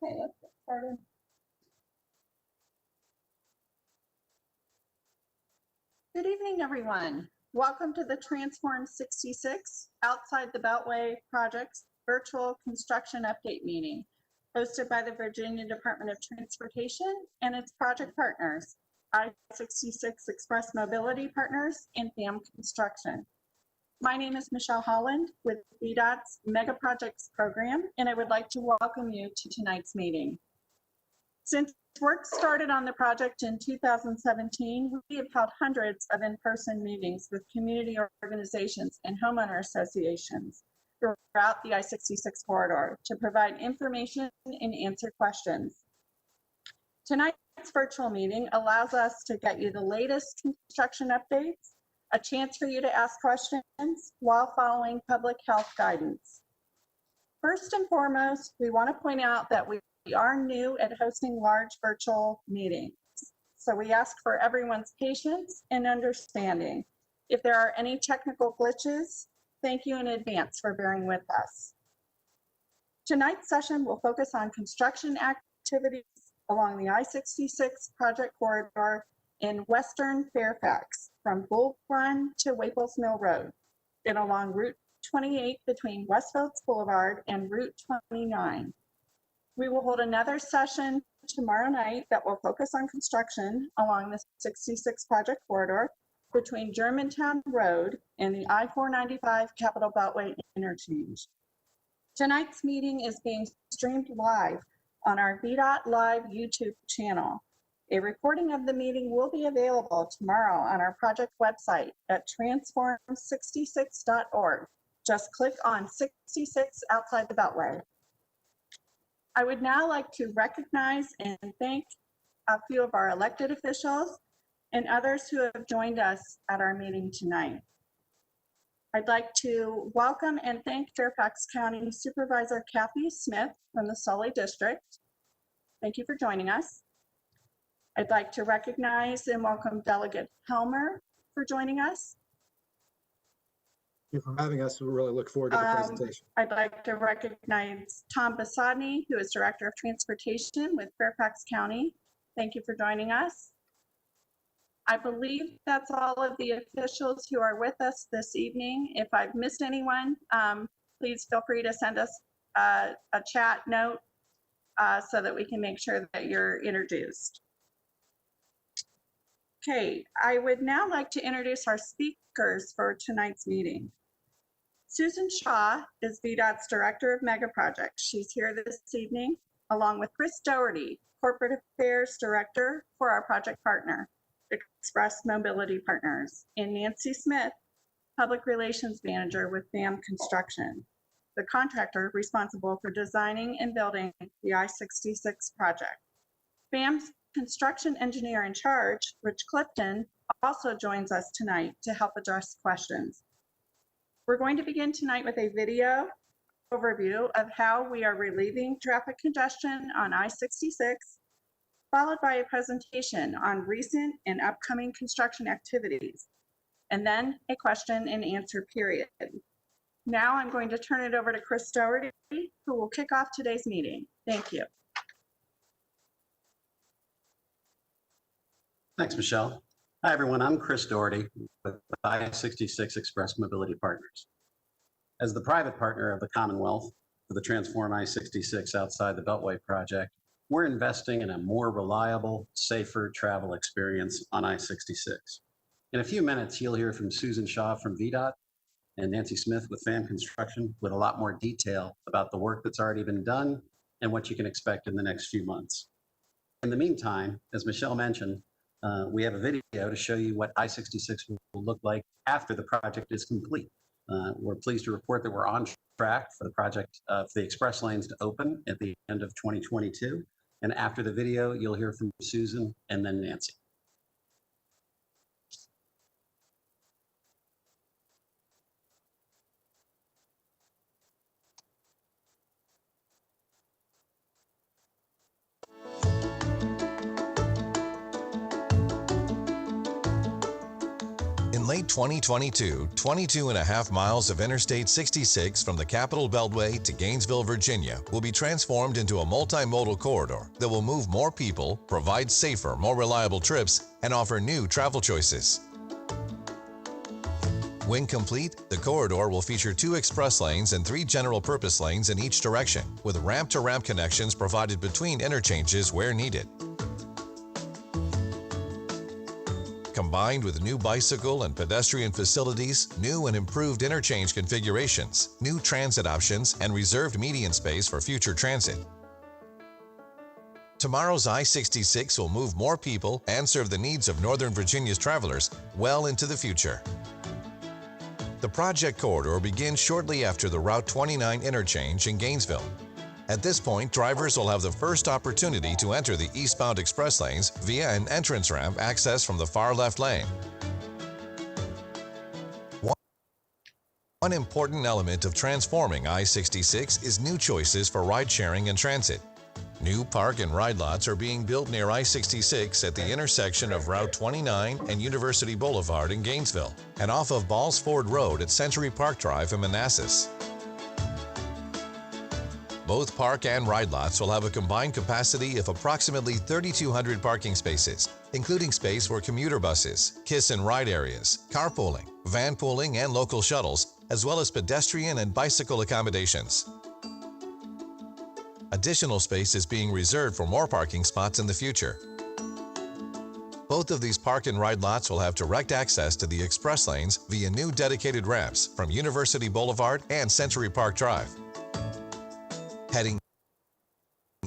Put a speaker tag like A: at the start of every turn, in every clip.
A: Okay, let's get started. Good evening, everyone. Welcome to the Transform 66 Outside the Beltway Project's virtual construction update meeting, hosted by the Virginia Department of Transportation and its project partners, I-66 Express Mobility Partners and FAM Construction. My name is Michelle Holland with VDOT's Mega Projects Program, and I would like to welcome you to tonight's meeting. Since work started on the project in 2017, we have held hundreds of in-person meetings with community organizations and homeowner associations throughout the I-66 corridor to provide information and answer questions. Tonight's virtual meeting allows us to get you the latest construction updates, a chance for you to ask questions while following public health guidance. First and foremost, we want to point out that we are new at hosting large virtual meetings. So we ask for everyone's patience and understanding. If there are any technical glitches, thank you in advance for bearing with us. Tonight's session will focus on construction activities along the I-66 project corridor in Western Fairfax from Bull Run to Waples Mill Road and along Route 28 between Westfields Boulevard and Route 29. We will hold another session tomorrow night that will focus on construction along the 66 project corridor between Germantown Road and the I-495 Capitol Beltway interchange. Tonight's meeting is being streamed live on our VDOT Live YouTube channel. A recording of the meeting will be available tomorrow on our project website at transform66.org. Just click on 66 outside the Beltway. I would now like to recognize and thank a few of our elected officials and others who have joined us at our meeting tonight. I'd like to welcome and thank Fairfax County Supervisor Kathy Smith from the Sully District. Thank you for joining us. I'd like to recognize and welcome Delegate Helmer for joining us.
B: Thank you for having us. We really look forward to the presentation.
A: I'd like to recognize Tom Basadny, who is Director of Transportation with Fairfax County. Thank you for joining us. I believe that's all of the officials who are with us this evening. If I've missed anyone, please feel free to send us a chat note so that we can make sure that you're introduced. Okay, I would now like to introduce our speakers for tonight's meeting. Susan Shaw is VDOT's Director of Mega Projects. She's here this evening, along with Chris Doherty, Corporate Affairs Director for our project partner, Express Mobility Partners, and Nancy Smith, Public Relations Manager with FAM Construction, the contractor responsible for designing and building the I-66 project. FAM's construction engineer in charge, Rich Clifton, also joins us tonight to help address questions. We're going to begin tonight with a video overview of how we are relieving traffic congestion on I-66, followed by a presentation on recent and upcoming construction activities, and then a question and answer period. Now I'm going to turn it over to Chris Doherty, who will kick off today's meeting. Thank you.
C: Thanks, Michelle. Hi, everyone. I'm Chris Doherty with I-66 Express Mobility Partners. As the private partner of the Commonwealth for the Transform I-66 Outside the Beltway project, we're investing in a more reliable, safer travel experience on I-66. In a few minutes, you'll hear from Susan Shaw from VDOT and Nancy Smith with FAM Construction with a lot more detail about the work that's already been done and what you can expect in the next few months. In the meantime, as Michelle mentioned, we have a video to show you what I-66 will look like after the project is complete. We're pleased to report that we're on track for the project, for the express lanes to open at the end of 2022. And after the video, you'll hear from Susan and then Nancy.
D: late 2022, 22.5 miles of Interstate 66 from the Capitol Beltway to Gainesville, Virginia will be transformed into a multimodal corridor that will move more people, provide safer, more reliable trips, and offer new travel choices. When complete, the corridor will feature 2 express lanes and 3 general-purpose lanes in each direction, with ramp-to-ramp connections provided between interchanges where needed. Combined with new bicycle and pedestrian facilities, new and improved interchange configurations, new transit options, and reserved median space for future transit. Tomorrow's I-66 will move more people and serve the needs of Northern Virginia's travelers well into the future. The project corridor begins shortly after the Route 29 interchange in Gainesville. At this point, drivers will have the first opportunity to enter the eastbound express lanes via an entrance ramp accessed from the far left lane. One important element of transforming I-66 is new choices for ride-sharing and transit. New park and ride lots are being built near I-66 at the intersection of Route 29 and University Boulevard in Gainesville, and off of Balls Ford Road at Century Park Drive in Manassas. Both park and ride lots will have a combined capacity of approximately 3,200 parking spaces, including space for commuter buses, kiss and ride areas, carpooling, van pooling, and local shuttles, as well as pedestrian and bicycle accommodations. Additional space is being reserved for more parking spots in the future. Both of these park and ride lots will have direct access to the express lanes via new dedicated ramps from University Boulevard and Century Park Drive. Heading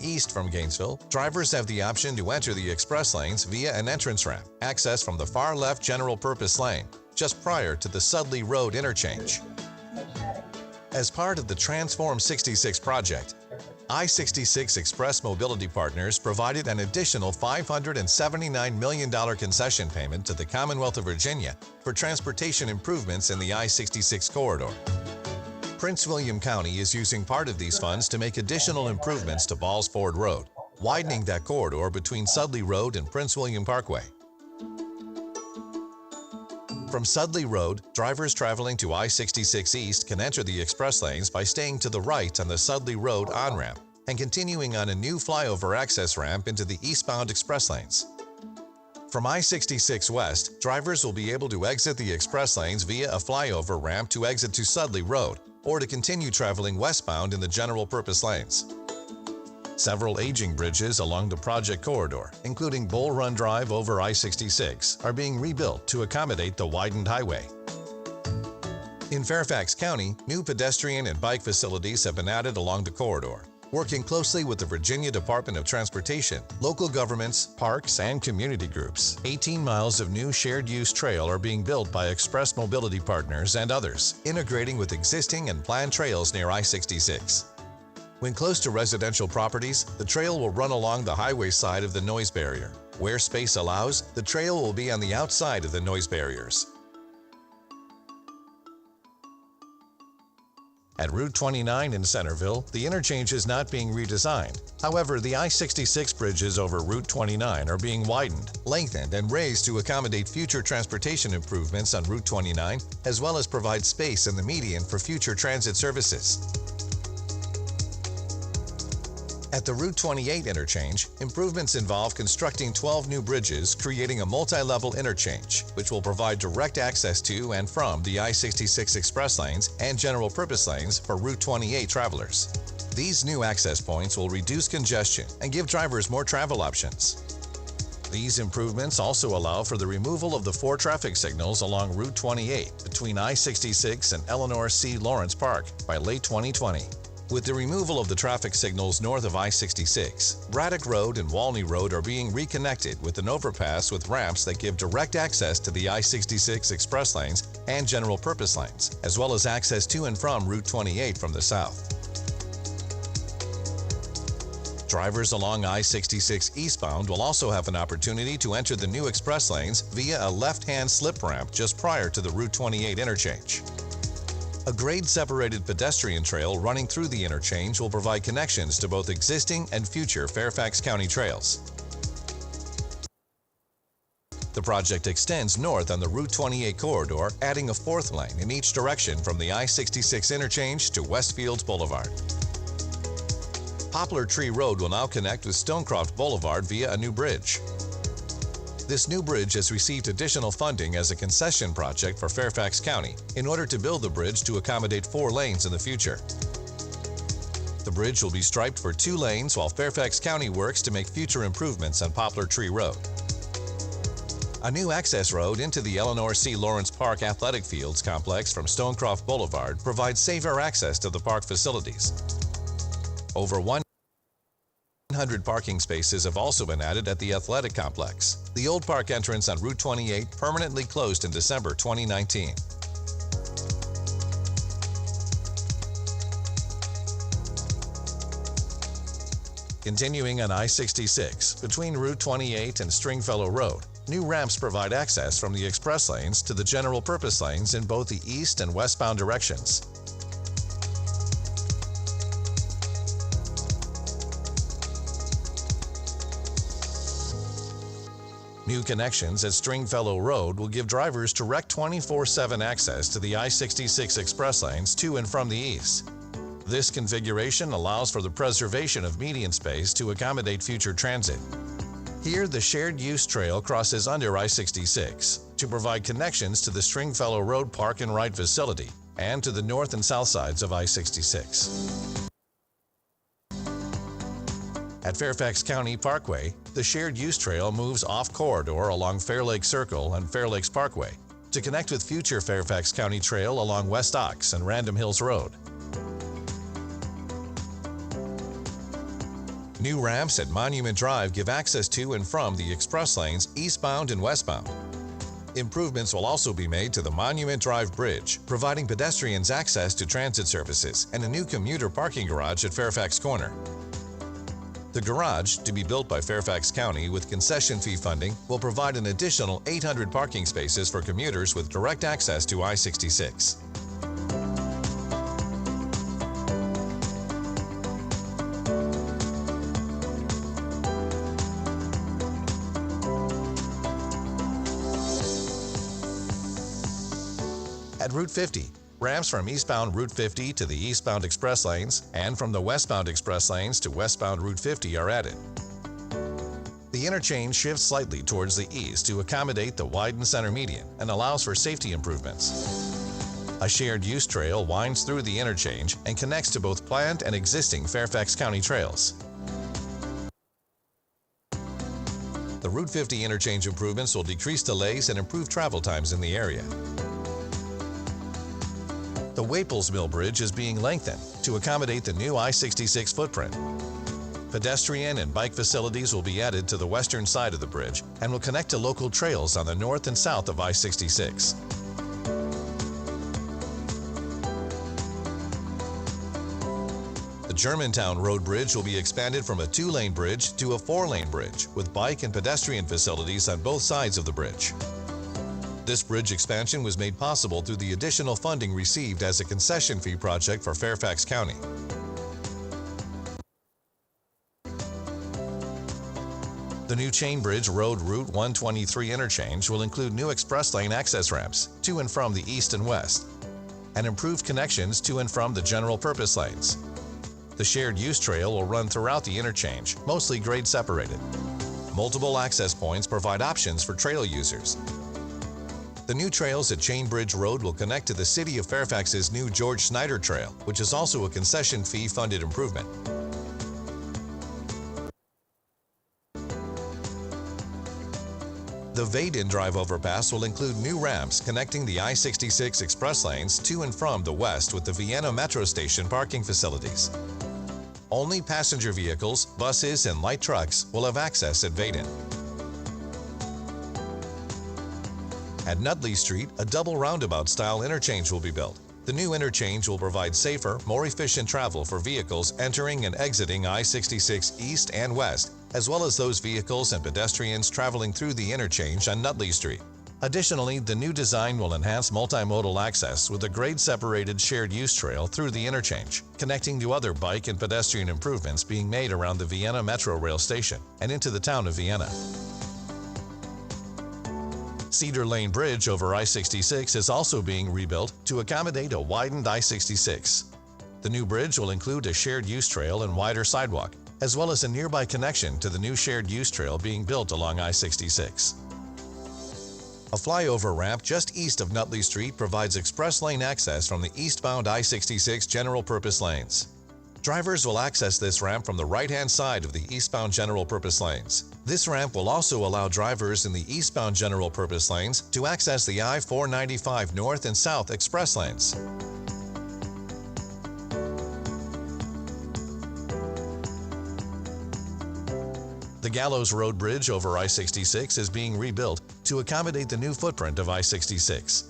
D: east from Gainesville, drivers have the option to enter the express lanes via an entrance ramp, accessed from the far left general-purpose lane, just prior to the Sudley Road interchange. As part of the Transform 66 project, I-66 Express Mobility Partners provided an additional $579 million concession payment to the Commonwealth of Virginia for transportation improvements in the I-66 corridor. Prince William County is using part of these funds to make additional improvements to Balls Ford Road, widening that corridor between Sudley Road and Prince William Parkway. From Sudley Road, drivers traveling to I-66 East can enter the express lanes by staying to the right on the Sudley Road on-ramp and continuing on a new flyover access ramp into the eastbound express lanes. From I-66 West, drivers will be able to exit the express lanes via a flyover ramp to exit to Sudley Road, or to continue traveling westbound in the general-purpose lanes. Several aging bridges along the project corridor, including Bull Run Drive over I-66, are being rebuilt to accommodate the widened highway. In Fairfax County, new pedestrian and bike facilities have been added along the corridor. Working closely with the Virginia Department of Transportation, local governments, parks, and community groups, 18 miles of new shared-use trail are being built by Express Mobility Partners and others, integrating with existing and planned trails near I-66. When close to residential properties, the trail will run along the highway side of the noise barrier. Where space allows, the trail will be on the outside of the noise barriers. At Route 29 in Centerville, the interchange is not being redesigned. However, the I-66 bridges over Route 29 are being widened, lengthened, and raised to accommodate future transportation improvements on Route 29, as well as provide space in the median for future transit services. At the Route 28 interchange, improvements involve constructing 12 new bridges, creating a multi-level interchange, which will provide direct access to and from the I-66 express lanes and general-purpose lanes for Route 28 travelers. These new access points will reduce congestion and give drivers more travel options. These improvements also allow for the removal of the 4 traffic signals along Route 28 between I-66 and Eleanor C. Lawrence Park by late 2020. With the removal of the traffic signals north of I-66, Braddock Road and Walney Road are being reconnected with an overpass with ramps that give direct access to the I-66 express lanes and general-purpose lanes, as well as access to and from Route 28 from the south. Drivers along I-66 eastbound will also have an opportunity to enter the new express lanes via a left-hand slip ramp just prior to the Route 28 interchange. A grade-separated pedestrian trail running through the interchange will provide connections to both existing and future Fairfax County trails. The project extends north on the Route 28 corridor, adding a fourth lane in each direction from the I-66 interchange to Westfields Boulevard. Poplar Tree Road will now connect with Stonecroft Boulevard via a new bridge. This new bridge has received additional funding as a concession project for Fairfax County in order to build the bridge to accommodate 4 lanes in the future. The bridge will be striped for 2 lanes while Fairfax County works to make future improvements on Poplar Tree Road. A new access road into the Eleanor C. Lawrence Park Athletic Fields complex from Stonecroft Boulevard provides safer access to the park facilities. Over 100 parking spaces have also been added at the athletic complex. The old park entrance on Route 28 permanently closed in December 2019. Continuing on I-66, between Route 28 and Stringfellow Road, new ramps provide access from the express lanes to the general purpose lanes in both the east and westbound directions. New connections at Stringfellow Road will give drivers direct 24/7 access to the I-66 express lanes to and from the east. This configuration allows for the preservation of median space to accommodate future transit. Here, the shared use trail crosses under I-66 to provide connections to the Stringfellow Road Park and Ride facility and to the north and south sides of I-66. At Fairfax County Parkway, the shared use trail moves off corridor along Fair Lake Circle and Fair Lakes Parkway to connect with future Fairfax County Trail along West Ox and Random Hills Road. New ramps at Monument Drive give access to and from the express lanes eastbound and westbound. Improvements will also be made to the Monument Drive Bridge, providing pedestrians access to transit services and a new commuter parking garage at Fairfax Corner. The garage, to be built by Fairfax County with concession fee funding, will provide an additional 800 parking spaces for commuters with direct access to I-66. At Route 50, ramps from eastbound Route 50 to the eastbound express lanes and from the westbound express lanes to westbound Route 50 are added. The interchange shifts slightly towards the east to accommodate the widened center median and allows for safety improvements. A shared use trail winds through the interchange and connects to both planned and existing Fairfax County trails. The Route 50 interchange improvements will decrease delays and improve travel times in the area. The Waples Mill Bridge is being lengthened to accommodate the new I-66 footprint. Pedestrian and bike facilities will be added to the western side of the bridge and will connect to local trails on the north and south of I-66. The Germantown Road Bridge will be expanded from a 2-lane bridge to a 4-lane bridge with bike and pedestrian facilities on both sides of the bridge. This bridge expansion was made possible through the additional funding received as a concession fee project for Fairfax County. The new Chain Bridge Road Route 123 interchange will include new express lane access ramps to and from the east and west, and improved connections to and from the general purpose lanes. The shared use trail will run throughout the interchange, mostly grade separated. Multiple access points provide options for trail users. The new trails at Chain Bridge Road will connect to the City of Fairfax's new George Snyder Trail, which is also a concession fee funded improvement. The Vaden Drive overpass will include new ramps connecting the I-66 express lanes to and from the west with the Vienna Metro Station parking facilities. Only passenger vehicles, buses, and light trucks will have access at Vaden. At Nutley Street, a double roundabout-style interchange will be built. The new interchange will provide safer, more efficient travel for vehicles entering and exiting I-66 east and west, as well as those vehicles and pedestrians traveling through the interchange on Nutley Street. Additionally, the new design will enhance multimodal access with a grade-separated shared use trail through the interchange, connecting to other bike and pedestrian improvements being made around the Vienna Metro Rail Station and into the town of Vienna. Cedar Lane Bridge over I-66 is also being rebuilt to accommodate a widened I-66. The new bridge will include a shared use trail and wider sidewalk, as well as a nearby connection to the new shared use trail being built along I-66. A flyover ramp just east of Nutley Street provides express lane access from the eastbound I-66 general purpose lanes. Drivers will access this ramp from the right-hand side of the eastbound general purpose lanes. This ramp will also allow drivers in the eastbound general purpose lanes to access the I-495 north and south express lanes. The Gallows Road Bridge over I-66 is being rebuilt to accommodate the new footprint of I-66.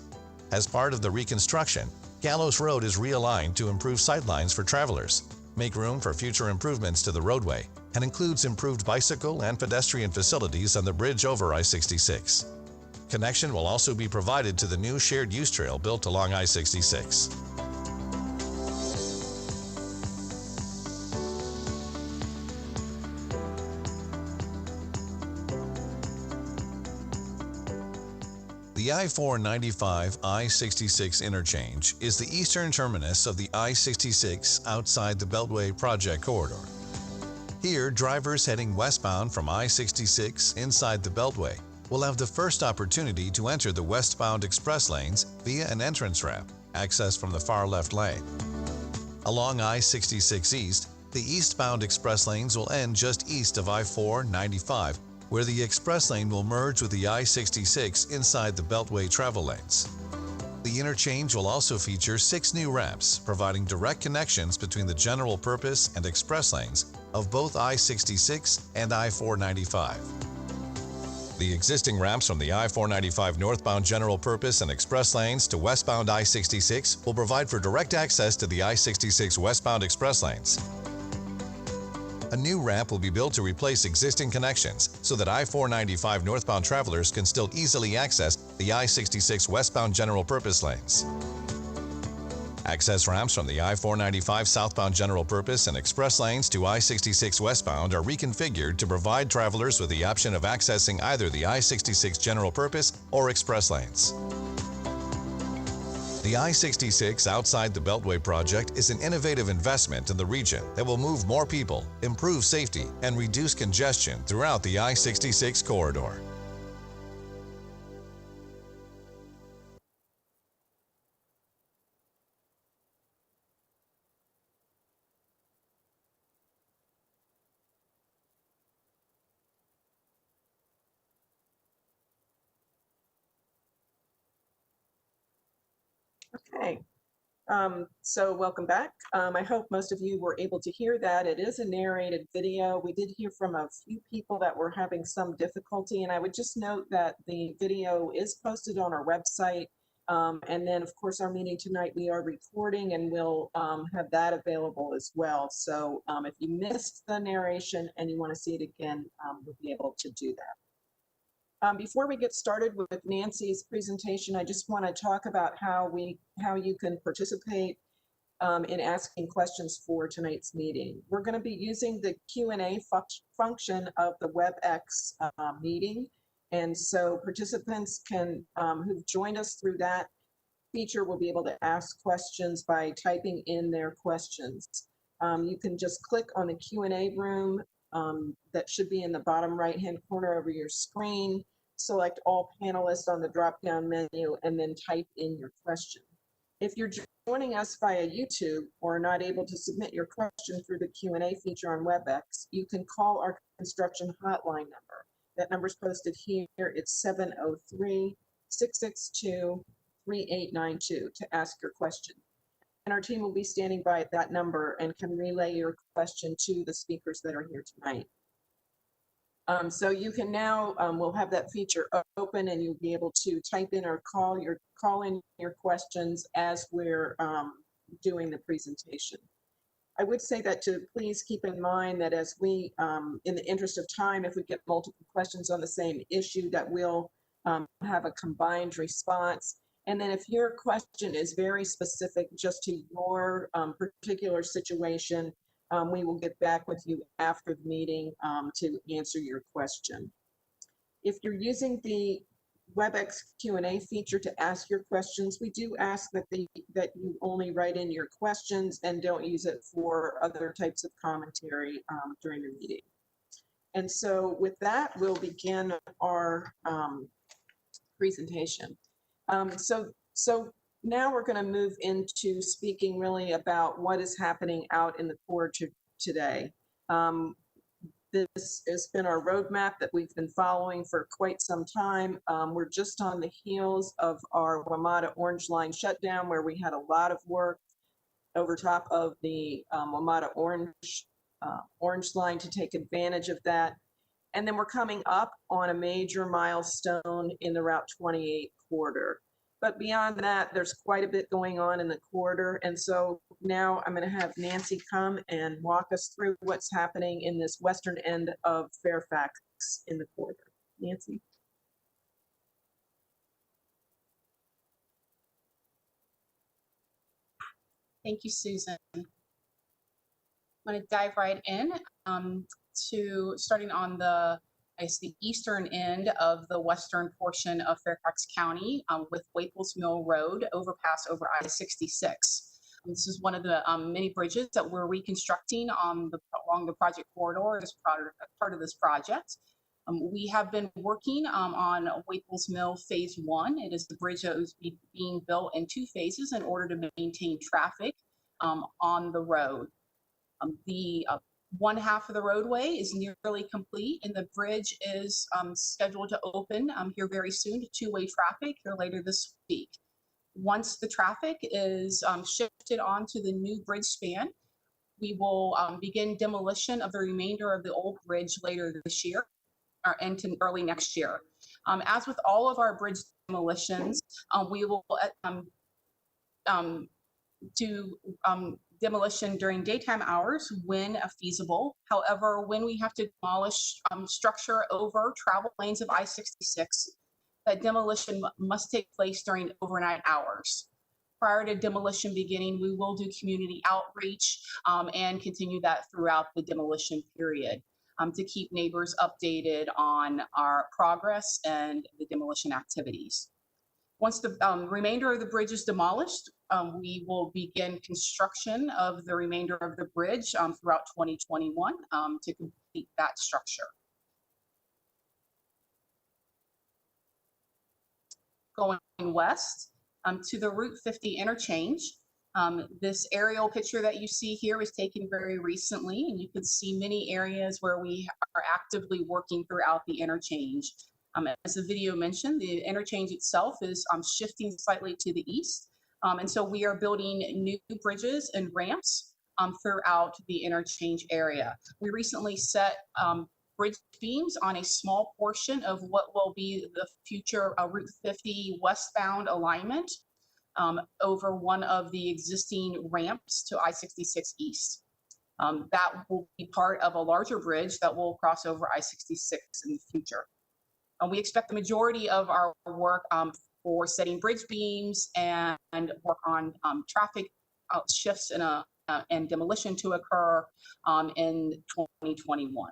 D: As part of the reconstruction, Gallows Road is realigned to improve sightlines for travelers, make room for future improvements to the roadway, and includes improved bicycle and pedestrian facilities on the bridge over I-66. Connection will also be provided to the new shared use trail built along I-66. The I-495 I-66 interchange is the eastern terminus of the I-66 outside the Beltway project corridor. Here, drivers heading westbound from I-66 inside the Beltway will have the first opportunity to enter the westbound express lanes via an entrance ramp, accessed from the far left lane. Along I-66 East, the eastbound express lanes will end just east of I-495, where the express lane will merge with the I-66 inside the Beltway travel lanes. The interchange will also feature 6 new ramps, providing direct connections between the general purpose and express lanes of both I-66 and I-495. The existing ramps from the I-495 northbound general purpose and express lanes to westbound I-66 will provide for direct access to the I-66 westbound express lanes. A new ramp will be built to replace existing connections so that I-495 northbound travelers can still easily access the I-66 westbound general purpose lanes. Access ramps from the I-495 southbound general purpose and express lanes to I-66 westbound are reconfigured to provide travelers with the option of accessing either the I-66 general purpose or express lanes. The I-66 outside the Beltway project is an innovative investment in the region that will move more people, improve safety, and reduce congestion throughout the I-66 corridor.
E: Okay, so welcome back. I hope most of you were able to hear that. It is a narrated video. We did hear from a few people that were having some difficulty, and I would just note that the video is posted on our website. And then, of course, our meeting tonight, we are recording, and we'll have that available as well. So if you missed the narration and you want to see it again, we'll be able to do that. Before we get started with Nancy's presentation, I just want to talk about how you can participate in asking questions for tonight's meeting. We're going to be using the Q&A function of the WebEx meeting. And so participants can, who've joined us through that feature, will be able to ask questions by typing in their questions. You can just click on the Q&A room that should be in the bottom right-hand corner of your screen, select all panelists on the drop-down menu, and then type in your question. If you're joining us via YouTube or not able to submit your question through the Q&A feature on WebEx, you can call our construction hotline number. That number is posted here. It's 703-662-3892 to ask your question. And our team will be standing by at that number and can relay your question to the speakers that are here tonight. So you can now, we'll have that feature open, and you'll be able to type in or call in your questions as we're doing the presentation. I would say that to please keep in mind that as we, in the interest of time, if we get multiple questions on the same issue, that we'll have a combined response. And then if your question is very specific just to your particular situation, we will get back with you after the meeting to answer your question. If you're using the WebEx Q&A feature to ask your questions. We do ask that you only write in your questions and don't use it for other types of commentary during the meeting. And so with that, we'll begin our presentation. So now we're going to move into speaking really about what is happening out in the core today. This has been our roadmap that we've been following for quite some time. We're just on the heels of our WMATA Orange Line shutdown, where we had a lot of work over top of the WMATA Orange Line to take advantage of that. And then we're coming up on a major milestone in the Route 28 corridor. But beyond that, there's quite a bit going on in the corridor. And so now I'm going to have Nancy come and walk us through what's happening in this western end of Fairfax in the corridor. Nancy.
F: Thank you, Susan. I'm going to dive right in to starting on the eastern end of the western portion of Fairfax County with Waples Mill Road overpass over I-66. This is one of the many bridges that we're reconstructing along the project corridor as part of this project. We have been working on Waples Mill Phase 1. It is the bridge that is being built in 2 phases in order to maintain traffic on the road. The one half of the roadway is nearly complete, and the bridge is scheduled to open here very soon to two-way traffic here later this week. Once the traffic is shifted onto the new bridge span, we will begin demolition of the remainder of the old bridge later this year or into early next year. As with all of our bridge demolitions, we will do demolition during daytime hours when feasible. However, when we have to demolish structure over travel lanes of I-66, that demolition must take place during overnight hours. Prior to demolition beginning, we will do community outreach and continue that throughout the demolition period to keep neighbors updated on our progress and the demolition activities. Once the remainder of the bridge is demolished, we will begin construction of the remainder of the bridge throughout 2021 to complete that structure. Going west to the Route 50 interchange. This aerial picture that you see here was taken very recently, and you can see many areas where we are actively working throughout the interchange. As the video mentioned, the interchange itself is shifting slightly to the east, and so we are building new bridges and ramps throughout the interchange area. We recently set bridge beams on a small portion of what will be the future Route 50 westbound alignment over one of the existing ramps to I-66 East. That will be part of a larger bridge that will cross over I-66 in the future. We expect the majority of our work for setting bridge beams and work on traffic shifts and demolition to occur in 2021.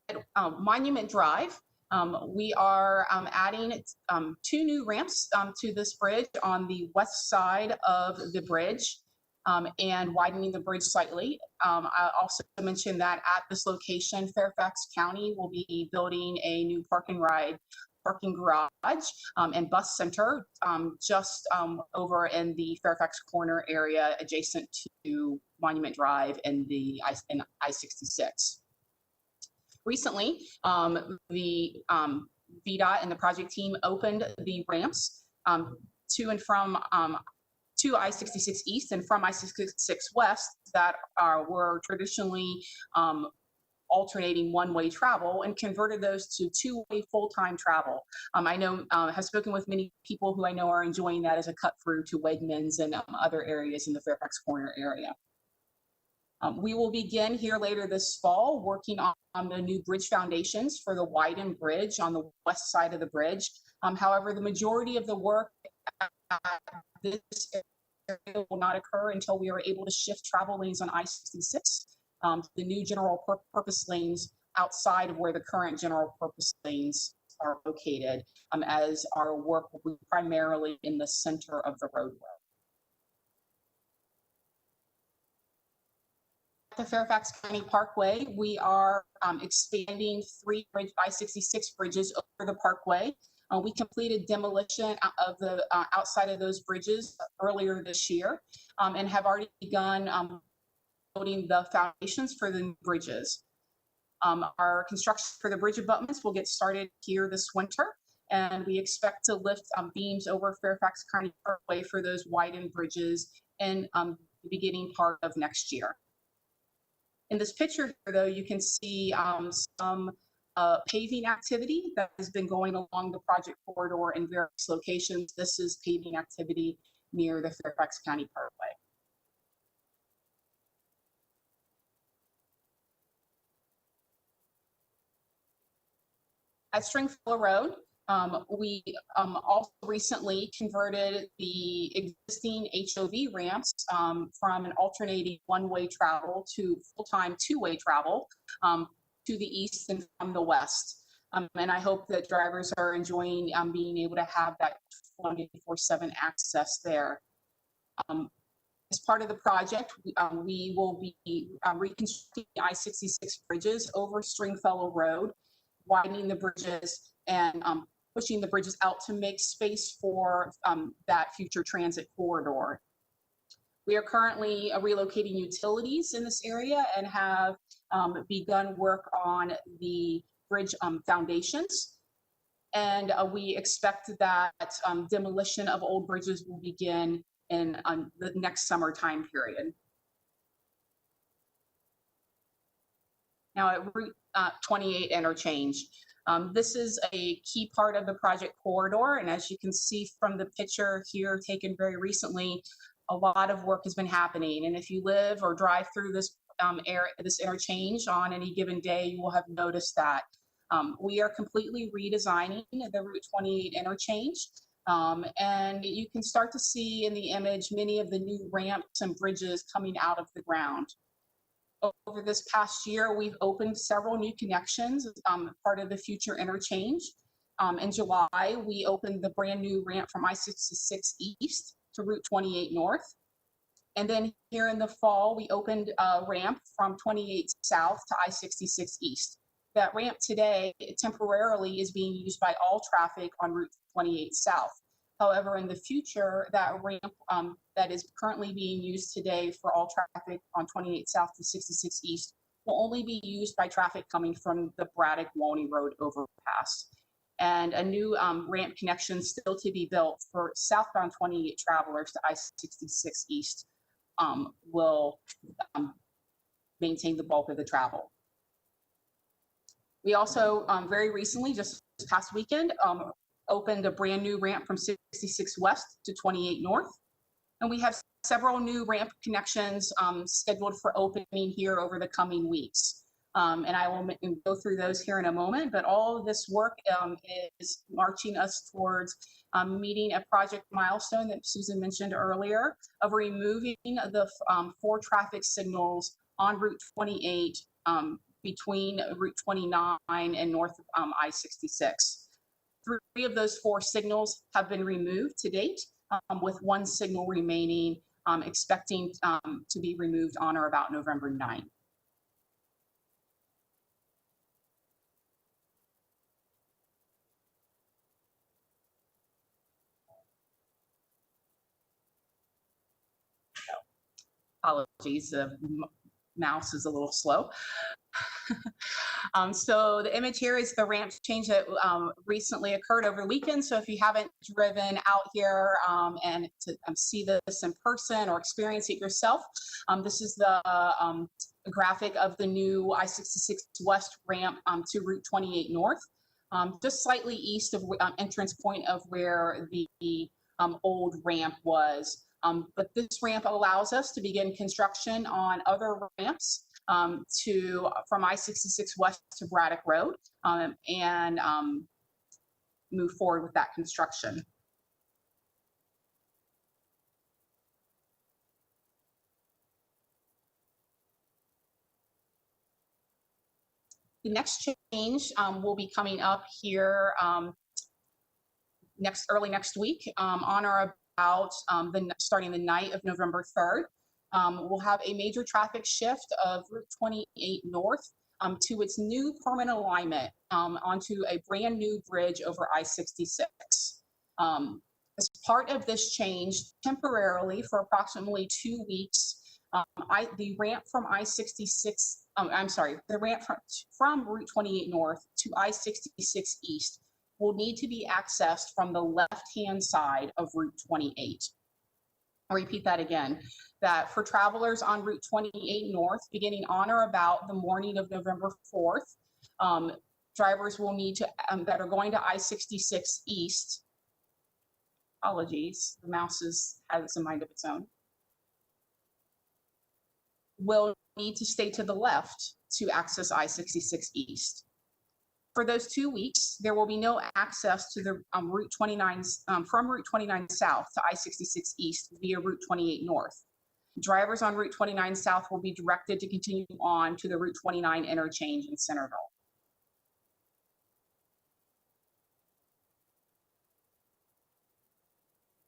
F: At Monument Drive, we are adding 2 new ramps to this bridge on the west side of the bridge and widening the bridge slightly. I also mentioned that at this location, Fairfax County will be building a new parking garage and bus center just over in the Fairfax Corner area adjacent to Monument Drive and the I-66. Recently, the VDOT and the project team opened the ramps to and from to I-66 East and from I-66 West that were traditionally alternating one-way travel and converted those to two-way full-time travel. I know, have spoken with many people who I know are enjoying that as a cut through to Wegmans and other areas in the Fairfax Corner area. We will begin here later this fall working on the new bridge foundations for the widened bridge on the west side of the bridge. However, the majority of the work at this area will not occur until we are able to shift travel lanes on I-66 to the new general purpose lanes outside of where the current general purpose lanes are located, as our work will be primarily in the center of the roadway. The Fairfax County Parkway, we are expanding 3 I-66 bridges over the parkway. We completed demolition of the outside of those bridges earlier this year, and have already begun building the foundations for the new bridges. Our construction for the bridge abutments will get started here this winter, and we expect to lift beams over Fairfax County Parkway for those widened bridges in the beginning part of next year. In this picture here, though, you can see some paving activity that has been going along the project corridor in various locations. This is paving activity near the Fairfax County Parkway. At Stringfellow Road, we also recently converted the existing HOV ramps from an alternating one-way travel to full-time two-way travel to the east and from the west. And I hope that drivers are enjoying being able to have that 24/7 access there. As part of the project, we will be reconstructing the I-66 bridges over Stringfellow Road, widening the bridges and pushing the bridges out to make space for that future transit corridor. We are currently relocating utilities in this area and have begun work on the bridge foundations. And we expect that demolition of old bridges will begin in the next summer time period. Now at Route 28 interchange, this is a key part of the project corridor, and as you can see from the picture here taken very recently, a lot of work has been happening. And if you live or drive through this this interchange on any given day, you will have noticed that we are completely redesigning the Route 28 interchange. And you can start to see in the image many of the new ramps and bridges coming out of the ground. Over this past year, we've opened several new connections, part of the future interchange. In July, we opened the brand new ramp from I-66 East to Route 28 North. And then here in the fall, we opened a ramp from 28 South to I-66 East. That ramp today temporarily is being used by all traffic on Route 28 South. However, in the future, that ramp that is currently being used today for all traffic on 28 South to 66 East will only be used by traffic coming from the Braddock-Walney Road overpass. And a new ramp connection still to be built for southbound 28 travelers to I-66 East will maintain the bulk of the travel. We also very recently, just this past weekend, opened a brand new ramp from 66 West to 28 North. And we have several new ramp connections scheduled for opening here over the coming weeks. And I will go through those here in a moment, but all of this work is marching us towards meeting a project milestone that Susan mentioned earlier of removing the 4 traffic signals on Route 28 between Route 29 and north of I-66. 3 of those 4 signals have been removed to date, with 1 signal remaining, expecting to be removed on or about November 9th. Apologies, the mouse is a little slow. So the image here is the ramp change that recently occurred over the weekend. So if you haven't driven out here and to see this in person or experience it yourself, this is the graphic of the new I-66 West ramp to Route 28 North, just slightly east of entrance point of where the old ramp was. But this ramp allows us to begin construction on other ramps from I-66 West to Braddock Road and move forward with that construction. The next change will be coming up here early next week on or about starting the night of November 3rd. We'll have a major traffic shift of Route 28 North to its new permanent alignment onto a brand new bridge over I-66. As part of this change, temporarily for approximately 2 weeks, the ramp from I-66, the ramp from Route 28 North to I-66 East will need to be accessed from the left-hand side of Route 28. I'll repeat that again, that for travelers on Route 28 North, beginning on or about the morning of November 4th, drivers will need to, that are going to I-66 East, apologies, the mouse has a mind of its own, will need to stay to the left to access I-66 East. For those 2 weeks, there will be no access to the Route 29, from Route 29 South to I-66 East via Route 28 North. Drivers on Route 29 South will be directed to continue on to the Route 29 interchange in Centerville.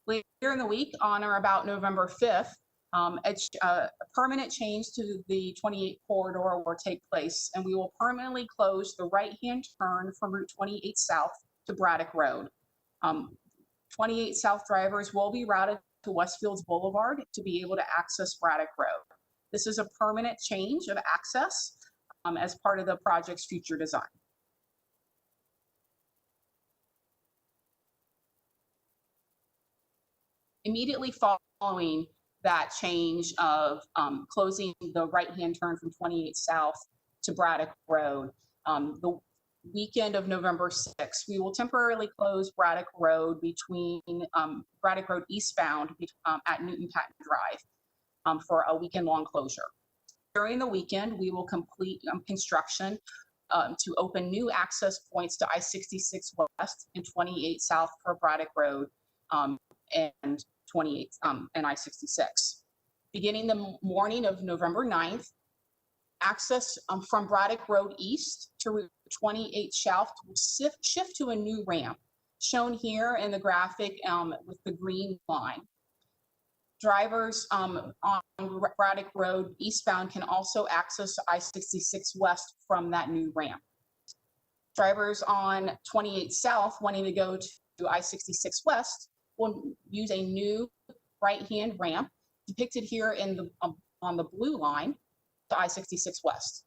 F: Later in the week, on or about November 5th, a permanent change to the 28 corridor will take place, and we will permanently close the right-hand turn from Route 28 South to Braddock Road. 28 South drivers will be routed to Westfields Boulevard to be able to access Braddock Road. This is a permanent change of access as part of the project's future design. Immediately following that change of closing the right-hand turn from 28 South to Braddock Road, the weekend of November 6th, we will temporarily close Braddock Road between Braddock Road eastbound at Newton Patton Drive for a weekend-long closure. During the weekend, we will complete construction to open new access points to I-66 West and 28 South for Braddock Road and 28 and I-66. Beginning the morning of November 9th, access from Braddock Road East to Route 28 South will shift to a new ramp, shown here in the graphic with the green line. Drivers on Braddock Road eastbound can also access I-66 West from that new ramp. Drivers on 28 South wanting to go to I-66 West will use a new right-hand ramp depicted here in the on the blue line to I-66 West.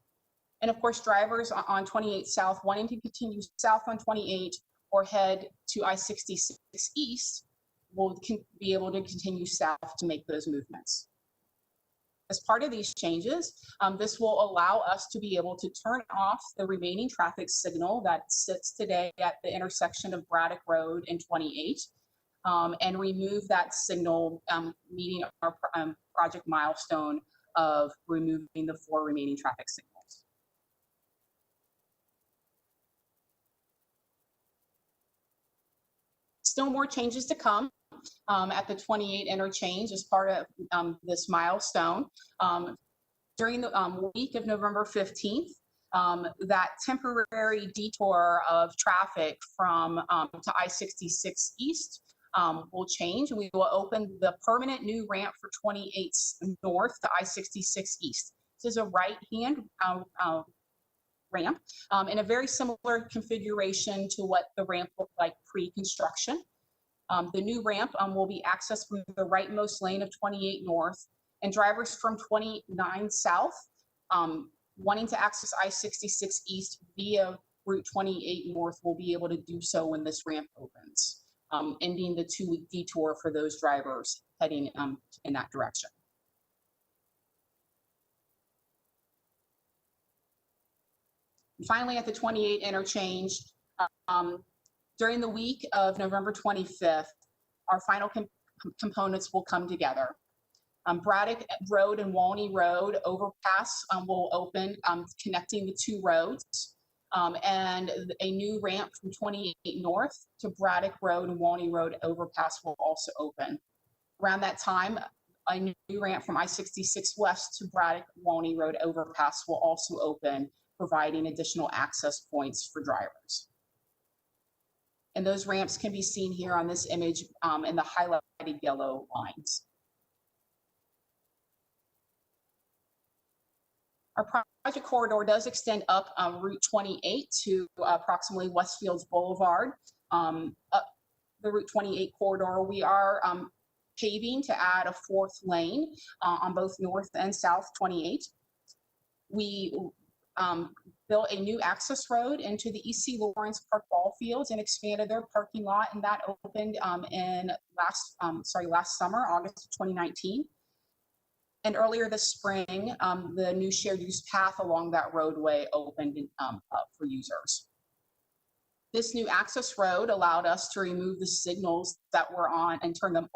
F: And of course, drivers on 28 South wanting to continue south on 28 or head to I-66 East will be able to continue south to make those movements. As part of these changes, this will allow us to be able to turn off the remaining traffic signal that sits today at the intersection of Braddock Road and 28, and remove that signal, meeting our project milestone of removing the 4 remaining traffic signals. Still more changes to come at the 28 interchange as part of this milestone. During the week of November 15th, that temporary detour of traffic from to I-66 East will change. We will open the permanent new ramp for 28 North to I-66 East. This is a right-hand ramp in a very similar configuration to what the ramp looked like pre-construction. The new ramp will be accessed from the rightmost lane of 28 North, and drivers from 29 South wanting to access I-66 East via Route 28 North will be able to do so when this ramp opens, ending the 2-week detour for those drivers heading in that direction. And finally, at the 28 interchange, during the week of November 25th, our final components will come together. Braddock Road and Walney Road overpass will open, connecting the 2 roads, and a new ramp from 28 North to Braddock Road and Walney Road overpass will also open. Around that time, a new ramp from I-66 West to Braddock Walney Road overpass will also open, providing additional access points for drivers. And those ramps can be seen here on this image in the highlighted yellow lines. Our project corridor does extend up Route 28 to approximately Westfields Boulevard. Up the Route 28 corridor, we are paving to add a fourth lane on both North and South 28. We built a new access road into the E.C. Lawrence Park ball fields and expanded their parking lot, and that opened in last summer, August of 2019. And earlier this spring, the new shared use path along that roadway opened up for users. This new access road allowed us to remove the signals that were on and turn them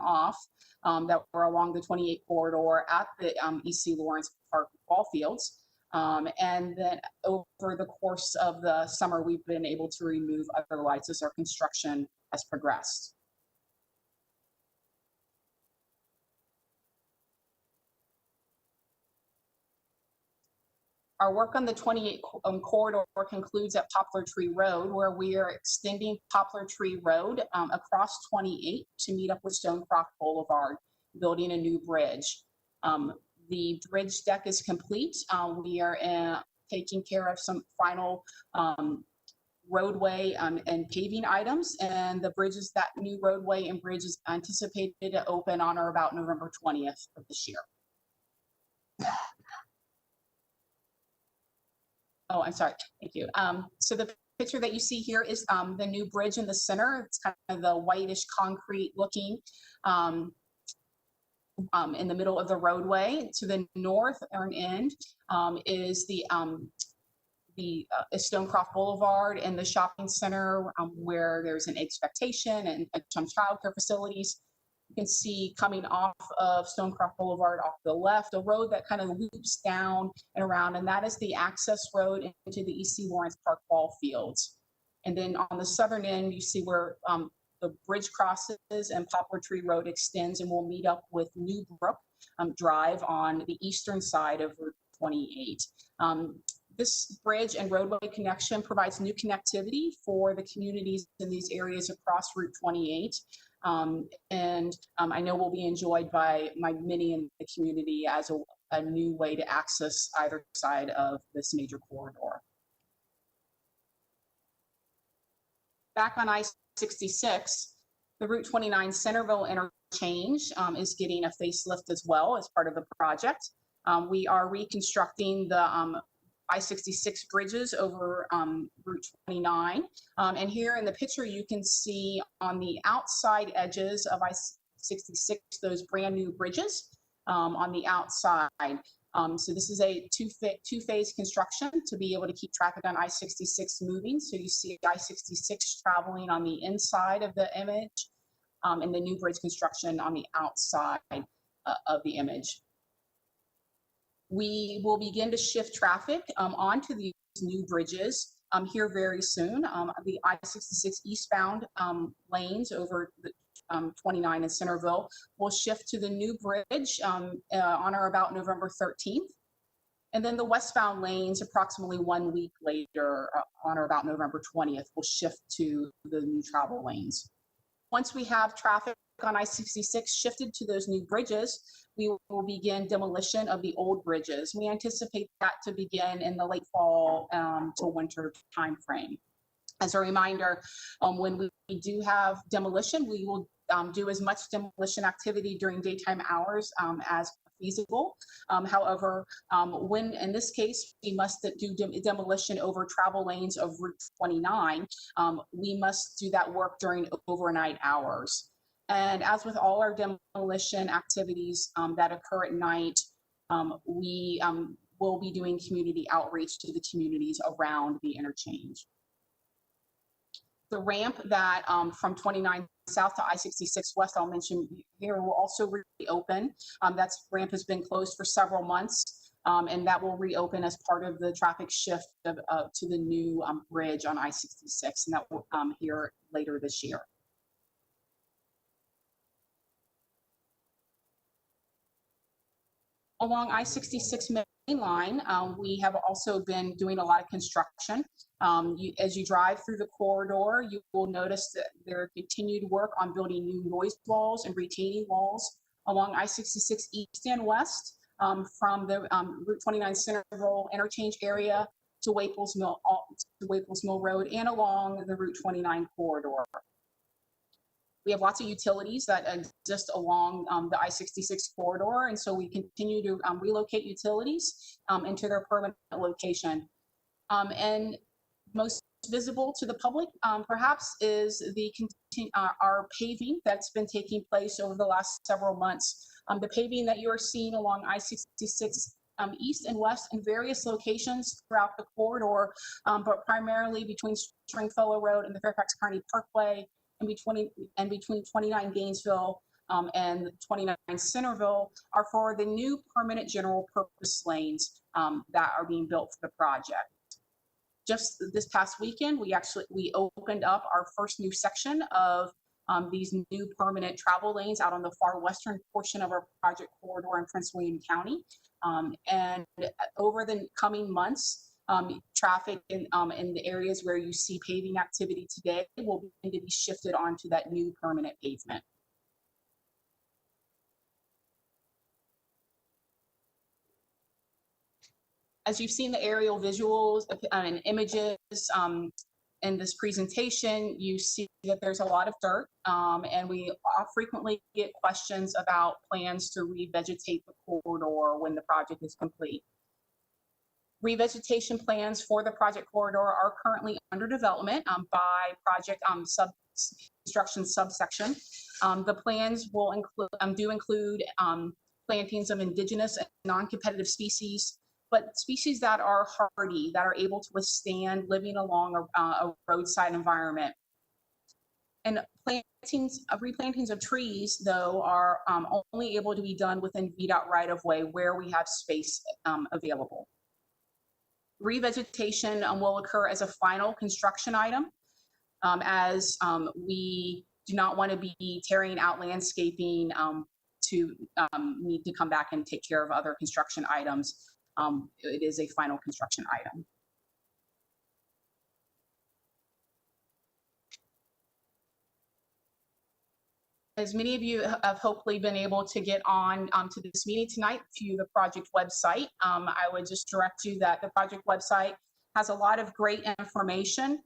F: off that were along the 28 corridor at the E.C. Lawrence Park ball fields. And then over the course of the summer, we've been able to remove other lights as our construction has progressed. Our work on the 28 corridor concludes at Poplar Tree Road, where we are extending Poplar Tree Road across 28 to meet up with Stonecroft Boulevard, building a new bridge. The bridge deck is complete. We are taking care of some final roadway and paving items, and that new roadway and bridge is anticipated to open on or about November 20th of this year. Oh, I'm sorry. Thank you. So the picture that you see here is the new bridge in the center. It's kind of the whitish concrete looking in the middle of the roadway. To the north or end is the Stonecroft Boulevard and the shopping center where there's an expectation and some childcare facilities. You can see coming off of Stonecroft Boulevard off the left, a road that kind of loops down and around, and that is the access road into the E.C. Lawrence Park ball fields. And then on the southern end, you see where the bridge crosses and Poplar Tree Road extends, and we'll meet up with New Brook Drive on the eastern side of Route 28. This bridge and roadway connection provides new connectivity for the communities in these areas across Route 28. I know will be enjoyed by many in the community as a new way to access either side of this major corridor. Back on I-66, the Route 29 Centerville interchange is getting a facelift as well as part of the project. We are reconstructing the I-66 bridges over Route 29. And here in the picture, you can see on the outside edges of I-66, those brand new bridges on the outside. So this is a two-phase construction to be able to keep traffic on I-66 moving. So you see I-66 traveling on the inside of the image and the new bridge construction on the outside of the image. We will begin to shift traffic onto these new bridges here very soon. The I-66 eastbound lanes over the 29 in Centerville will shift to the new bridge on or about November 13th. And then the westbound lanes approximately 1 week later on or about November 20th will shift to the new travel lanes. Once we have traffic on I-66 shifted to those new bridges, we will begin demolition of the old bridges. We anticipate that to begin in the late fall to winter timeframe. As a reminder, when we do have demolition, we will do as much demolition activity during daytime hours as feasible. However, when in this case, we must do demolition over travel lanes of Route 29, we must do that work during overnight hours. And as with all our demolition activities that occur at night, we will be doing community outreach to the communities around the interchange. The ramp that from 29 south to I-66 west, I'll mention here, will also reopen. That ramp has been closed for several months, and that will reopen as part of the traffic shift to the new bridge on I-66, and that will come here later this year. Along I-66 main line, we have also been doing a lot of construction. As you drive through the corridor, you will notice that there are continued work on building new noise walls and retaining walls along I-66 east and west, from the Route 29 Centerville interchange area to Waples Mill Road and along the Route 29 corridor. We have lots of utilities that exist along the I-66 corridor, and so we continue to relocate utilities into their permanent location. And most visible to the public, perhaps, is our paving that's been taking place over the last several months. The paving that you are seeing along I-66 east and west in various locations throughout the corridor, but primarily between Stringfellow Road and the Fairfax County Parkway, and between 29 Gainesville and 29 Centerville, are for the new permanent general purpose lanes that are being built for the project. Just this past weekend, we opened up our first new section of these new permanent travel lanes out on the far western portion of our project corridor in Prince William County. And over the coming months, traffic in the areas where you see paving activity today will begin to be shifted onto that new permanent pavement. As you've seen the aerial visuals and images in this presentation, you see that there's a lot of dirt, and we frequently get questions about plans to revegetate the corridor when the project is complete. Revegetation plans for the project corridor are currently under development by project construction subsection. The plans will include plantings of indigenous and non-competitive species, but species that are hardy, that are able to withstand living along a roadside environment. And replantings of trees, though, are only able to be done within VDOT right-of-way where we have space available. Revegetation will occur as a final construction item, as we do not want to be tearing out landscaping to need to come back and take care of other construction items. It is a final construction item. As many of you have hopefully been able to get on to this meeting tonight through the project website, I would just direct you that the project website has a lot of great information,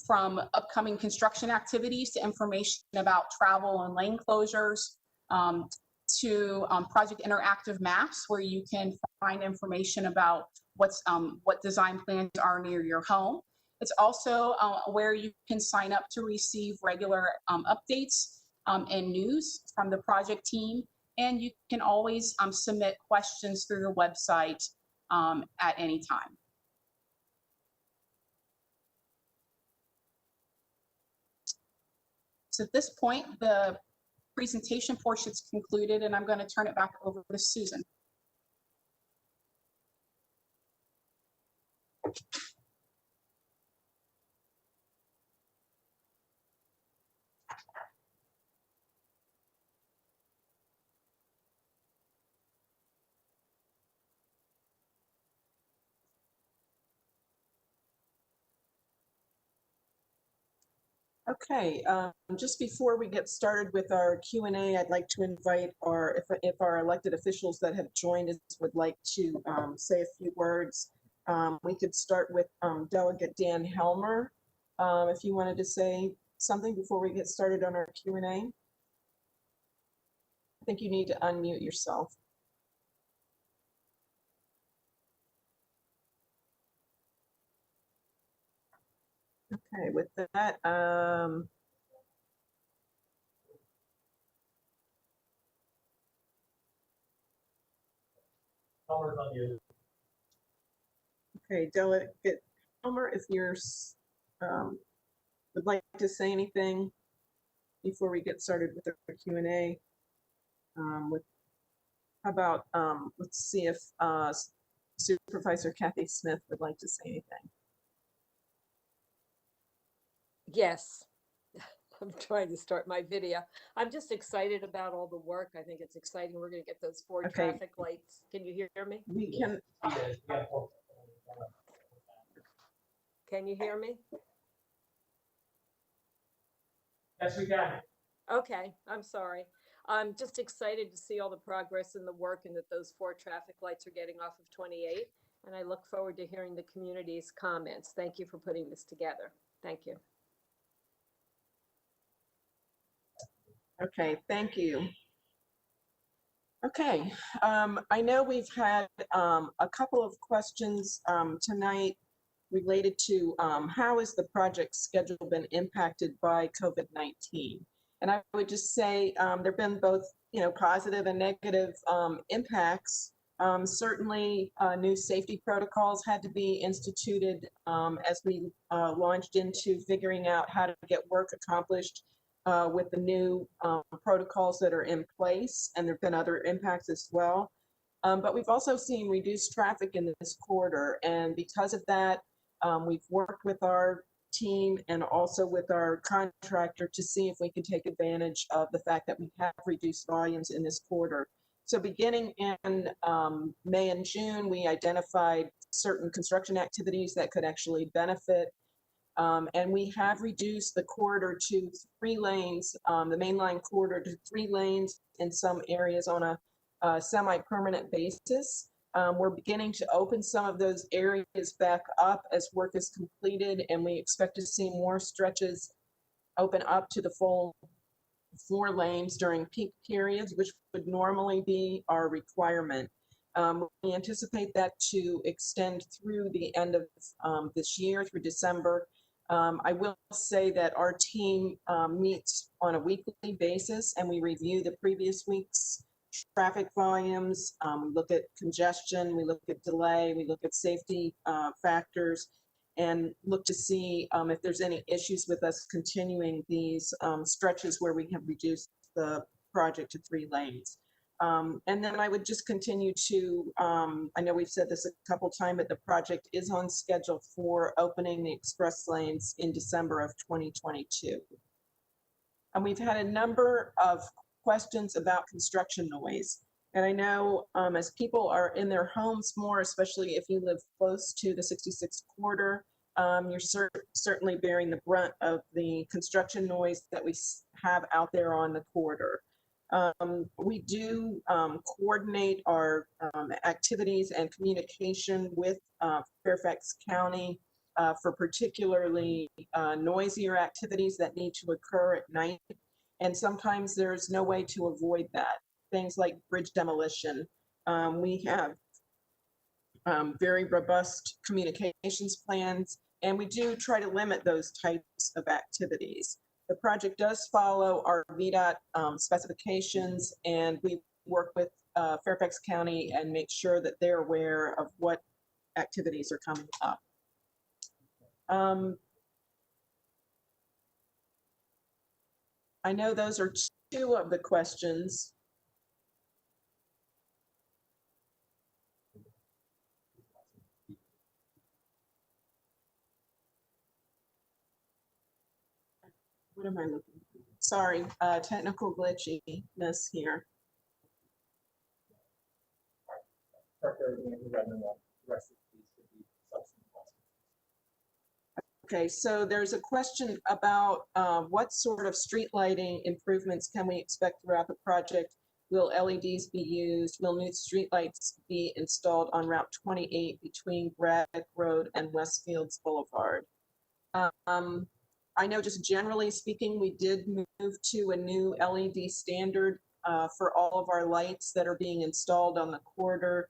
F: from upcoming construction activities to information about travel and lane closures, to project interactive maps where you can find information about what design plans are near your home. It's also where you can sign up to receive regular updates and news from the project team. And you can always submit questions through the website at any time. So at this point, the presentation portion is concluded, and I'm going to turn it back over to Susan.
E: Okay, just before we get started with our Q&A, I'd like to invite if our elected officials that have joined us would like to say a few words. We could start with Delegate Dan Helmer, if you wanted to say something before we get started on our Q&A. I think you need to unmute yourself. Okay, with that, okay, Delegate Helmer, if you're would like to say anything before we get started with the Q&A, how about let's see if Supervisor Kathy Smith would like to say anything.
G: Yes. I'm trying to start my video. I'm just excited about all the work. I think it's exciting. We're going to get those 4
E: Okay.
G: traffic lights. Can you hear me?
E: We can,
G: Can you hear me?
B: Yes, we can.
G: Okay, I'm sorry. I'm just excited to see all the progress in the work and that those 4 traffic lights are getting off of 28. And I look forward to hearing the community's comments. Thank you for putting this together. Thank you.
E: okay, thank you. Okay, I know we've had a couple of questions tonight related to how has the project schedule been impacted by COVID-19? And I would just say there've been both, positive and negative impacts. Certainly, new safety protocols had to be instituted as we launched into figuring out how to get work accomplished with the new protocols that are in place, and there've been other impacts as well. But we've also seen reduced traffic in this quarter, and because of that, we've worked with our team and also with our contractor to see if we can take advantage of the fact that we have reduced volumes in this quarter. So beginning in May and June, we identified certain construction activities that could actually benefit. And we have reduced the corridor to 3 lanes, the mainline corridor to 3 lanes in some areas on a semi-permanent basis. We're beginning to open some of those areas back up as work is completed, and we expect to see more stretches open up to the full 4 lanes during peak periods, which would normally be our requirement. We anticipate that to extend through the end of this year, through December. I will say that our team meets on a weekly basis, and we review the previous week's traffic volumes. We look at congestion, we look at delay, we look at safety factors, and look to see if there's any issues with us continuing these stretches where we have reduced the project to 3 lanes. And then I would just continue to, I know we've said this a couple times, but the project is on schedule for opening the express lanes in December of 2022. And we've had a number of questions about construction noise. And I know as people are in their homes more, especially if you live close to the 66 corridor, you're certainly bearing the brunt of the construction noise that we have out there on the corridor. We do coordinate our activities and communication with Fairfax County for particularly noisier activities that need to occur at night. And sometimes there's no way to avoid that. Things like bridge demolition. We have very robust communications plans, and we do try to limit those types of activities. The project does follow our VDOT specifications, and we work with Fairfax County and make sure that they're aware of what activities are coming up. I know those are 2 of the questions. What am I looking for? Sorry, technical glitchiness here. Okay, so there's a question about what sort of street lighting improvements can we expect throughout the project? Will LEDs be used? Will new street lights be installed on Route 28 between Braddock Road and Westfields Boulevard? I know just generally speaking, we did move to a new LED standard for all of our lights that are being installed on the corridor.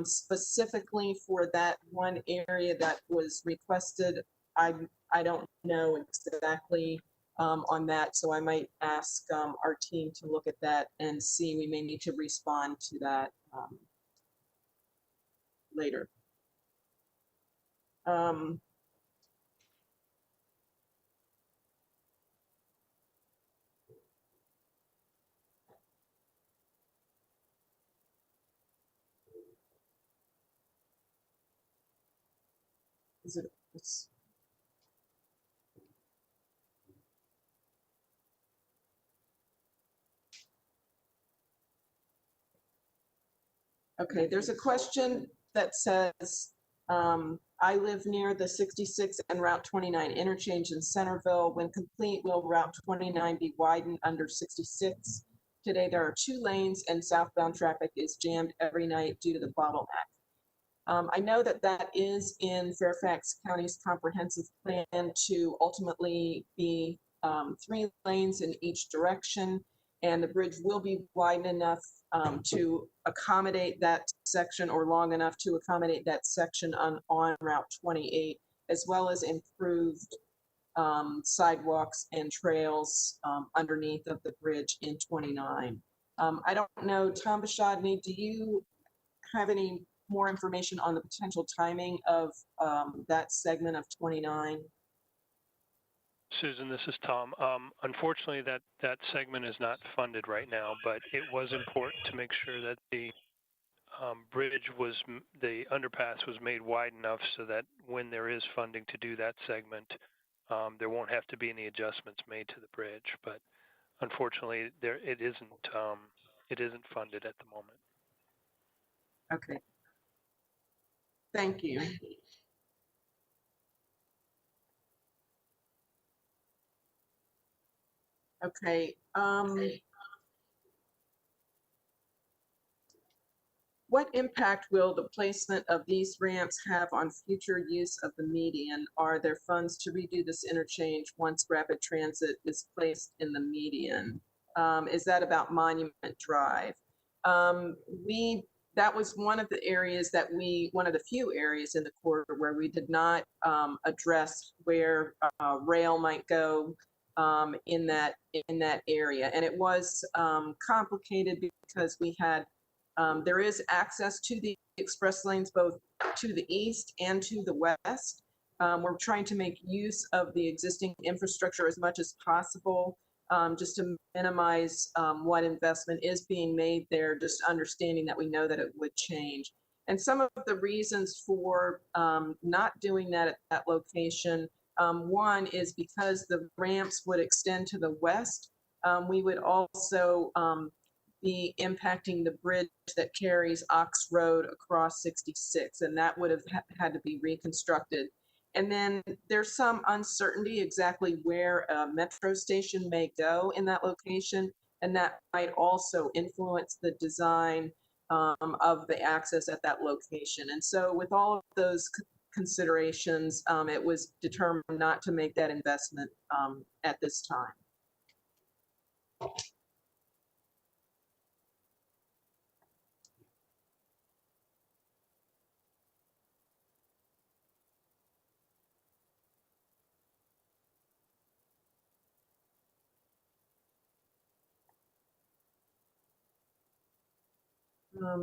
E: Specifically for that one area that was requested, I don't know exactly on that, so I might ask our team to look at that and see. We may need to respond to that later. Is it? Okay, there's a question that says, I live near the 66 and Route 29 interchange in Centerville. When complete, will Route 29 be widened under 66? Today, there are 2 lanes and southbound traffic is jammed every night due to the bottleneck. I know that that is in Fairfax County's comprehensive plan to ultimately be 3 lanes in each direction, and the bridge will be wide enough to accommodate that section, or long enough to accommodate that section on Route 28, as well as improved sidewalks and trails underneath of the bridge in 29. I don't know, Tom Bashadny, do you have any more information on the potential timing of that segment of 29?
H: Susan, this is Tom. Unfortunately, that segment is not funded right now, but it was important to make sure that the the underpass was made wide enough so that when there is funding to do that segment, there won't have to be any adjustments made to the bridge. But unfortunately, it isn't funded at the moment.
E: Okay. Thank you. Okay. What impact will the placement of these ramps have on future use of the median? Are there funds to redo this interchange once rapid transit is placed in the median? Is that about Monument Drive? That was one of the areas one of the few areas in the corridor where we did not address where rail might go in that area. And it was complicated because we had there is access to the express lanes both to the east and to the west. We're trying to make use of the existing infrastructure as much as possible, just to minimize what investment is being made there, just understanding that we know that it would change. And some of the reasons for not doing that at that location, one is because the ramps would extend to the west. We would also be impacting the bridge that carries Ox Road across 66, and that would have had to be reconstructed. And then there's some uncertainty exactly where a metro station may go in that location, and that might also influence the design of the access at that location. And so with all of those considerations, it was determined not to make that investment at this time.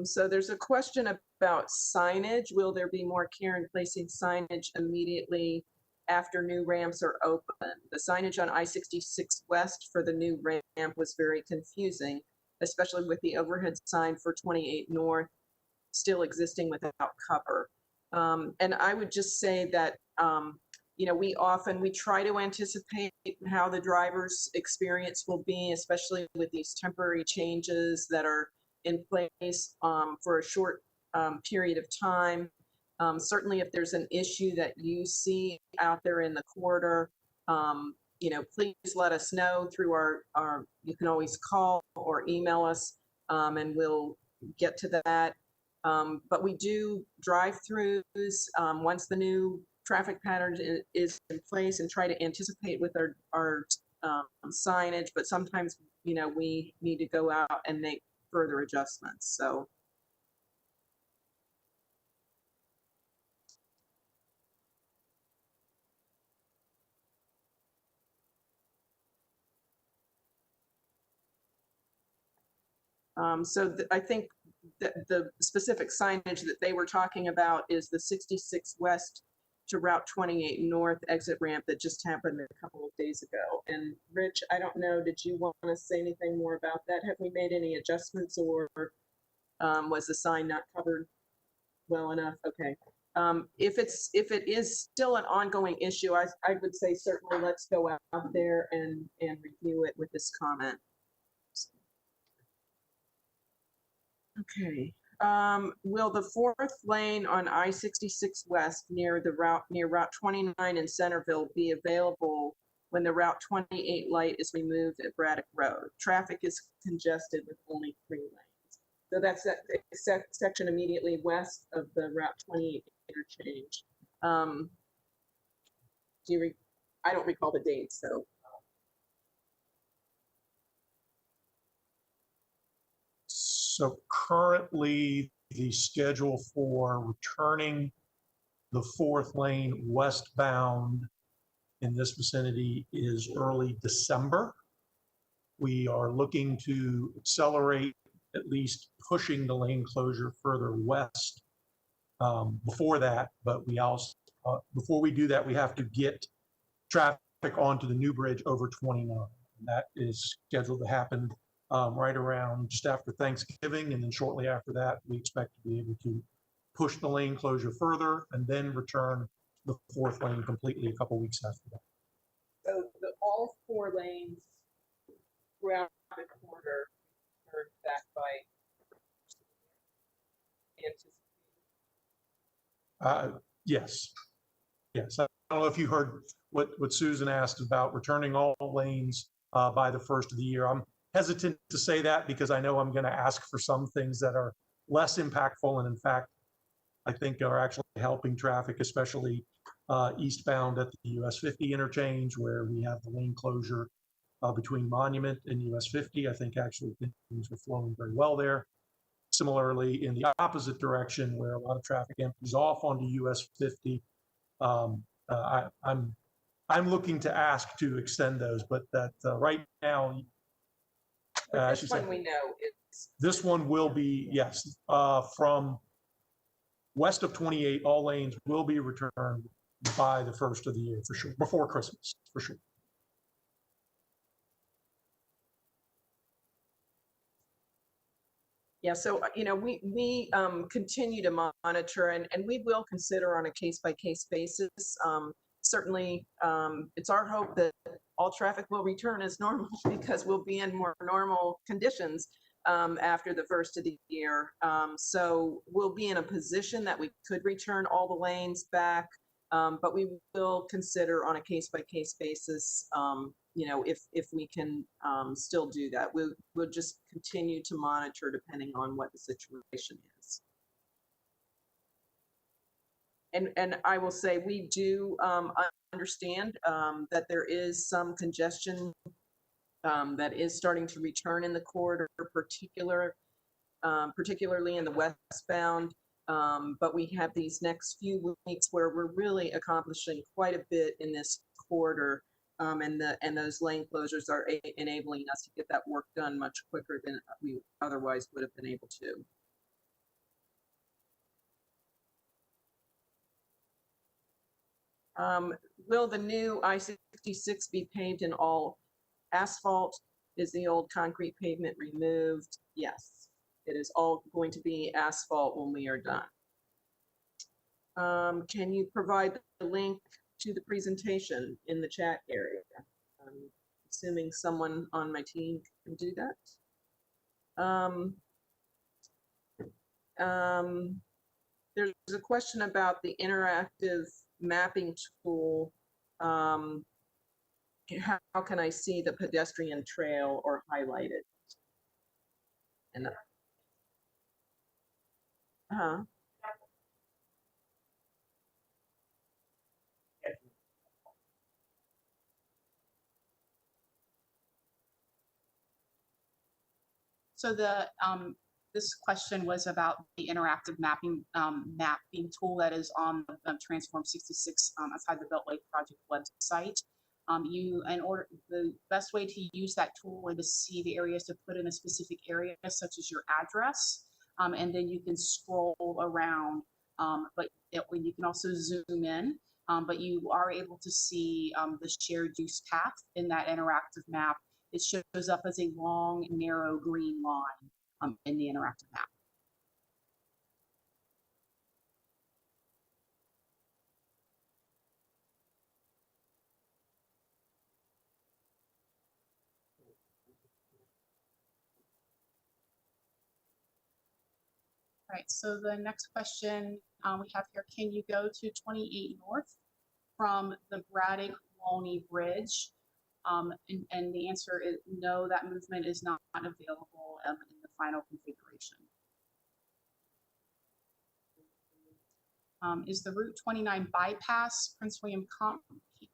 E: So there's a question about signage. Will there be more care in placing signage immediately after new ramps are open? The signage on I-66 West for the new ramp was very confusing, especially with the overhead sign for 28 North still existing without cover. And I would just say that, you know, we try to anticipate how the driver's experience will be, especially with these temporary changes that are in place for a short period of time. Certainly, if there's an issue that you see out there in the corridor, you know, please let us know through our you can always call or email us, and we'll get to that. But we do drive-throughs once the new traffic pattern is in place, and try to anticipate with our signage. But sometimes, you know, we need to go out and make further adjustments. So. I think that the specific signage that they were talking about is the 66 West to Route 28 North exit ramp that just happened a couple of days ago. And Rich, I don't know, did you want to say anything more about that? Have we made any adjustments, or was the sign not covered well enough? Okay. If it is still an ongoing issue, I would say certainly let's go out there and review it with this comment. Okay. Will the fourth lane on I-66 West near Route 29 in Centerville be available when the Route 28 light is removed at Braddock Road? Traffic is congested with only 3 lanes. So that's that section immediately west of the Route 28 interchange. I don't recall the date, so.
I: So currently, the schedule for returning the fourth lane westbound in this vicinity is early December. We are looking to accelerate, at least pushing the lane closure further west before that. But we also, before we do that, we have to get traffic onto the new bridge over 29. That is scheduled to happen right around just after Thanksgiving, and then shortly after that, we expect to be able to push the lane closure further and then return the fourth lane completely a couple weeks after that.
E: So all 4 lanes throughout the corridor turned back by
I: Yes. Yes. I don't know if you heard what Susan asked about returning all lanes by the first of the year. I'm hesitant to say that because I know I'm going to ask for some things that are less impactful and in fact, I think are actually helping traffic, especially eastbound at the US 50 interchange where we have the lane closure between Monument and US 50. I think actually things are flowing very well there. Similarly, in the opposite direction where a lot of traffic empties off onto US 50, I'm looking to ask to extend those, but that right now,
E: this one we know it's.
I: This one will be, yes, from west of 28, all lanes will be returned by the first of the year for sure, before Christmas, for sure.
E: Yeah, so, we continue to monitor and we will consider on a case-by-case basis. Certainly, it's our hope that all traffic will return as normal because we'll be in more normal conditions after the first of the year. So we'll be in a position that we could return all the lanes back, but we will consider on a case-by-case basis, if we can still do that. We'll just continue to monitor depending on what the situation is. And I will say we do understand that there is some congestion that is starting to return in the corridor, particularly in the westbound. But we have these next few weeks where we're really accomplishing quite a bit in this corridor, and those lane closures are enabling us to get that work done much quicker than we otherwise would have been able to. Will the new I-66 be paved in all asphalt? Is the old concrete pavement removed? Yes, it is all going to be asphalt when we are done. Can you provide the link to the presentation in the chat area? I'm assuming someone on my team can do that. There's a question about the interactive mapping tool. How can I see the pedestrian trail or highlight it? And
F: So this question was about the interactive mapping tool that is on the Transform 66 outside the Beltway project website. The best way to use that tool is to see the areas to put in a specific area, such as your address, and then you can scroll around. But you can also zoom in. But you are able to see the shared use path in that interactive map. It shows up as a long, narrow green line in the interactive map. Right, so the next question we have here, can you go to 28 North from the Braddock Walney Bridge? And the answer is no, that movement is not available in the final configuration. Is the Route 29 bypass Prince William comp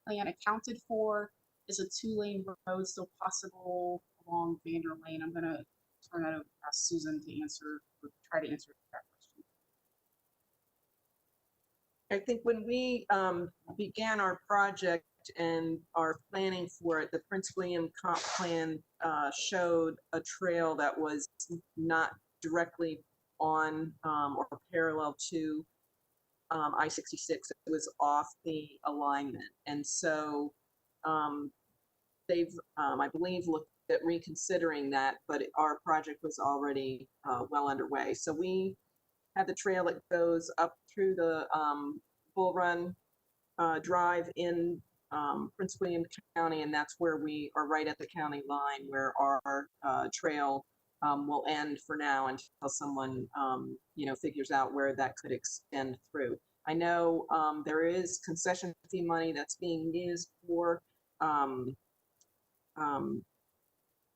F: plan accounted for? Is a 2-lane road still possible along Vander Lane? I'm gonna turn that over to Susan to answer, or try to answer that question.
E: I think when we began our project and our planning for it, the Prince William comp plan showed a trail that was not directly on or parallel to I-66. It was off the alignment. And so they've, I believe, looked at reconsidering that, but our project was already well underway. So we have the trail that goes up through the Bull Run Drive in Prince William County, and that's where we are, right at the county line, where our trail will end for now until someone figures out where that could extend through. I know there is concession fee money that's being used for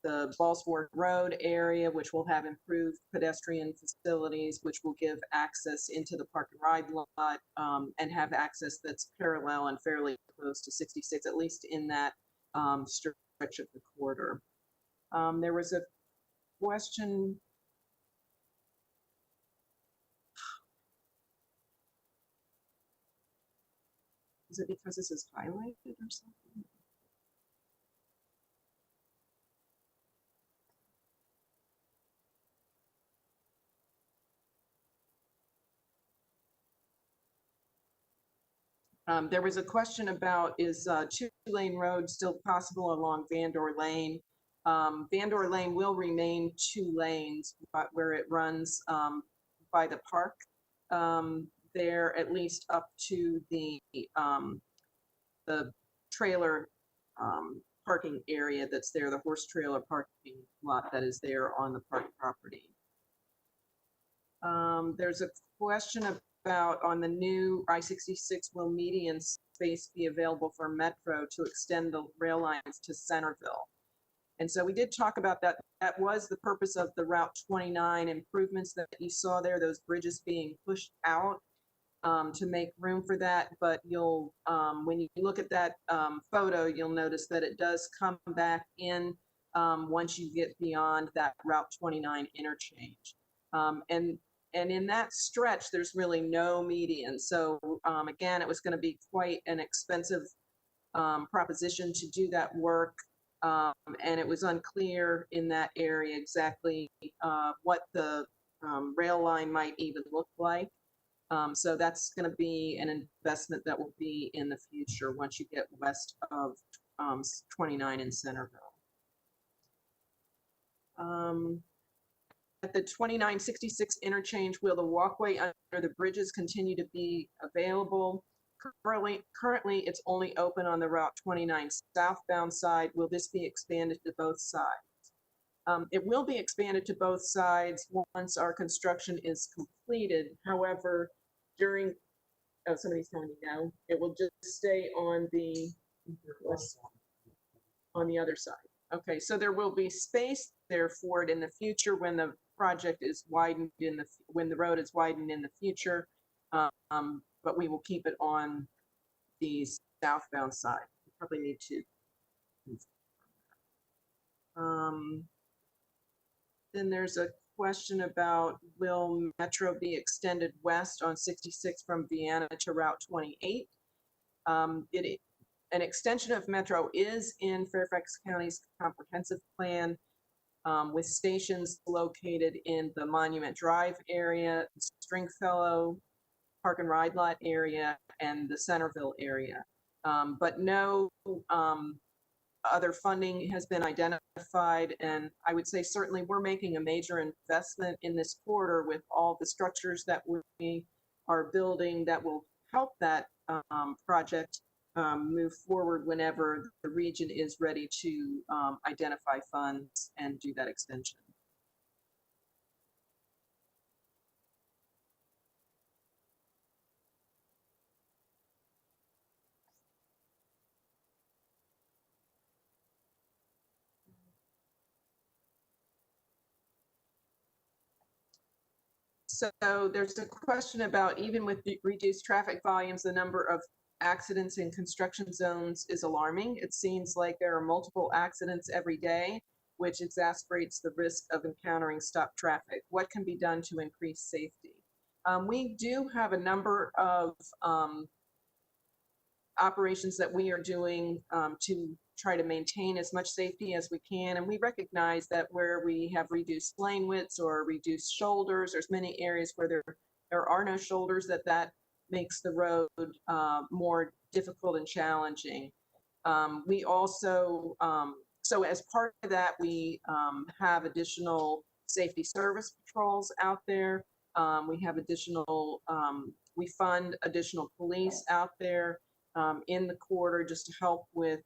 E: the Ballsworth Road area, which will have improved pedestrian facilities, which will give access into the park and ride lot and have access that's parallel and fairly close to 66, at least in that stretch of the corridor. There was a question. Is it because this is highlighted or something? There was a question about, is 2-lane road still possible along Vandor Lane? Vandor Lane will remain 2 lanes, but where it runs by the park there, at least up to the trailer parking area that's there, the horse trailer parking lot that is there on the park property. There's a question about, on the new I-66, will median space be available for Metro to extend the rail lines to Centerville? And so we did talk about that. That was the purpose of the Route 29 improvements that you saw there, those bridges being pushed out to make room for that. But you'll, when you look at that photo, you'll notice that it does come back in once you get beyond that Route 29 interchange. And in that stretch, there's really no median. So again, it was going to be quite an expensive proposition to do that work. And it was unclear in that area exactly what the rail line might even look like. So that's going to be an investment that will be in the future once you get west of 29 in Centerville. At the 2966 interchange, will the walkway under the bridges continue to be available? Currently, it's only open on the Route 29 southbound side. Will this be expanded to both sides? It will be expanded to both sides once our construction is completed. However, during, oh, somebody's telling me no, it will just stay on the other side. Okay, so there will be space there for it in the future when the project is widened when the road is widened in the future, but we will keep it on the southbound side. We probably need to. Then there's a question about, will Metro be extended west on 66 from Vienna to Route 28? An extension of Metro is in Fairfax County's comprehensive plan with stations located in the Monument Drive area, Stringfellow, Park and Ride Lot area, and the Centerville area. But no other funding has been identified, and I would say certainly we're making a major investment in this corridor with all the structures that we are building that will help that project move forward whenever the region is ready to identify funds and do that extension. So there's a question about even with the reduced traffic volumes, the number of accidents in construction zones is alarming. It seems like there are multiple accidents every day, which exacerbates the risk of encountering stopped traffic. What can be done to increase safety? We do have a number of operations that we are doing to try to maintain as much safety as we can. And we recognize that where we have reduced lane widths or reduced shoulders, there's many areas where there are no shoulders that makes the road more difficult and challenging. We also, so as part of that, we have additional safety service patrols out there. We have additional, we fund additional police out there in the corridor just to help with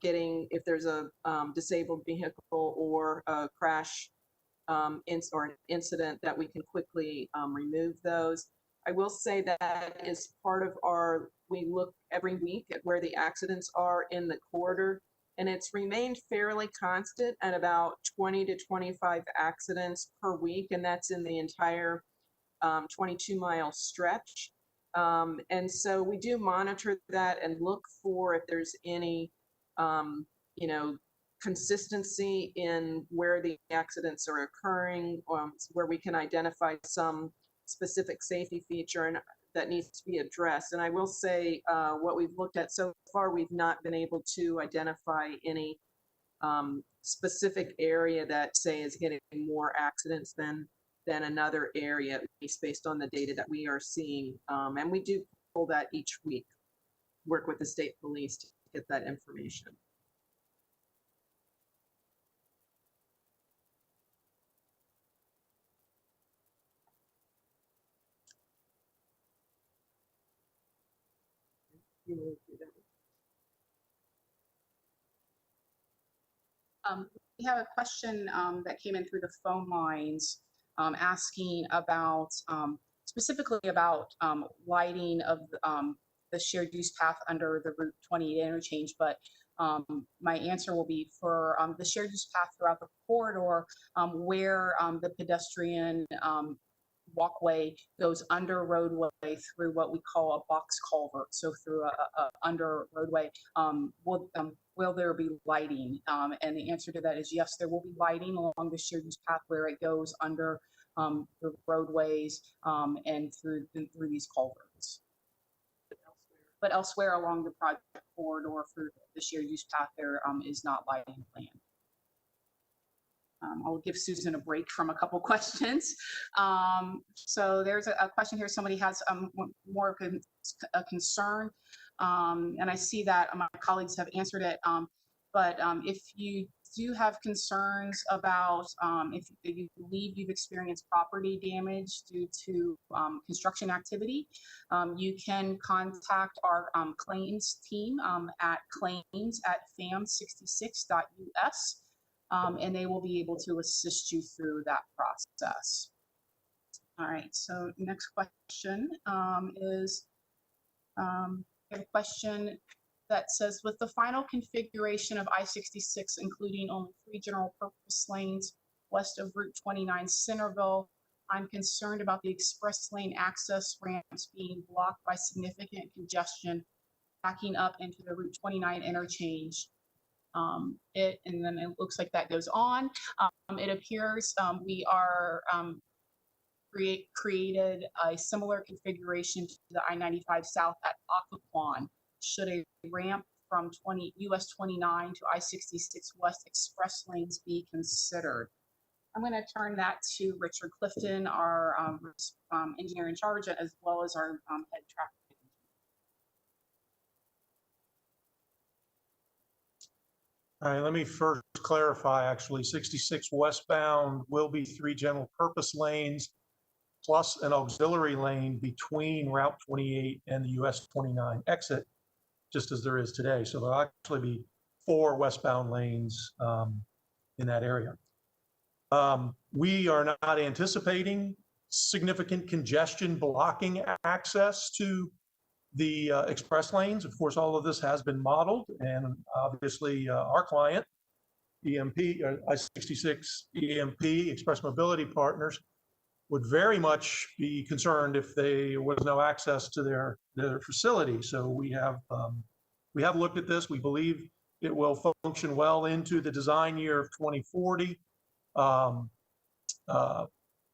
E: getting, if there's a disabled vehicle or a crash or an incident, that we can quickly remove those. I will say that is part of our, we look every week at where the accidents are in the corridor, and it's remained fairly constant at about 20 to 25 accidents per week, and that's in the entire 22-mile stretch. And so we do monitor that and look for if there's any, you know, consistency in where the accidents are occurring, where we can identify some specific safety feature and that needs to be addressed. And I will say what we've looked at so far, we've not been able to identify any specific area that, say, is getting more accidents than another area, at least based on the data that we are seeing. And we do pull that each week, work with the state police to get that information.
F: We have a question that came in through the phone lines asking about, specifically about lighting of the shared use path under the Route 28 interchange, but my answer will be for the shared use path throughout the corridor where the pedestrian walkway goes under roadway through what we call a box culvert. So through a under roadway, will there be lighting? And the answer to that is yes, there will be lighting along the shared use path where it goes under the roadways and through these culverts. But elsewhere along the project corridor for the shared use path, there is not lighting planned. I'll give Susan a break from a couple questions. So there's a question here. Somebody has more of a concern, and I see that my colleagues have answered it. But if you do have concerns about if you believe you've experienced property damage due to construction activity, you can contact our claims team at claims@fam66.us. And they will be able to assist you through that process. All right, so next question is a question that says, with the final configuration of I-66, including only 3 general purpose lanes west of Route 29 Centerville, I'm concerned about the express lane access ramps being blocked by significant congestion backing up into the Route 29 interchange. And then it looks like that goes on. It appears we are created a similar configuration to the I-95 South at Occoquan. Should a ramp from US 29 to I-66 West express lanes be considered? I'm going to turn that to Richard Clifton, our engineer in charge, as well as our head traffic.
I: All right, let me first clarify, actually, 66 westbound will be 3 general purpose lanes plus an auxiliary lane between Route 28 and the US 29 exit, just as there is today. So there'll actually be 4 westbound lanes in that area. We are not anticipating significant congestion blocking access to the express lanes. Of course, all of this has been modeled, and obviously our client, EMP, I-66 EMP, Express Mobility Partners, would very much be concerned if there was no access to their facility. So we have looked at this. We believe it will function well into the design year of 2040.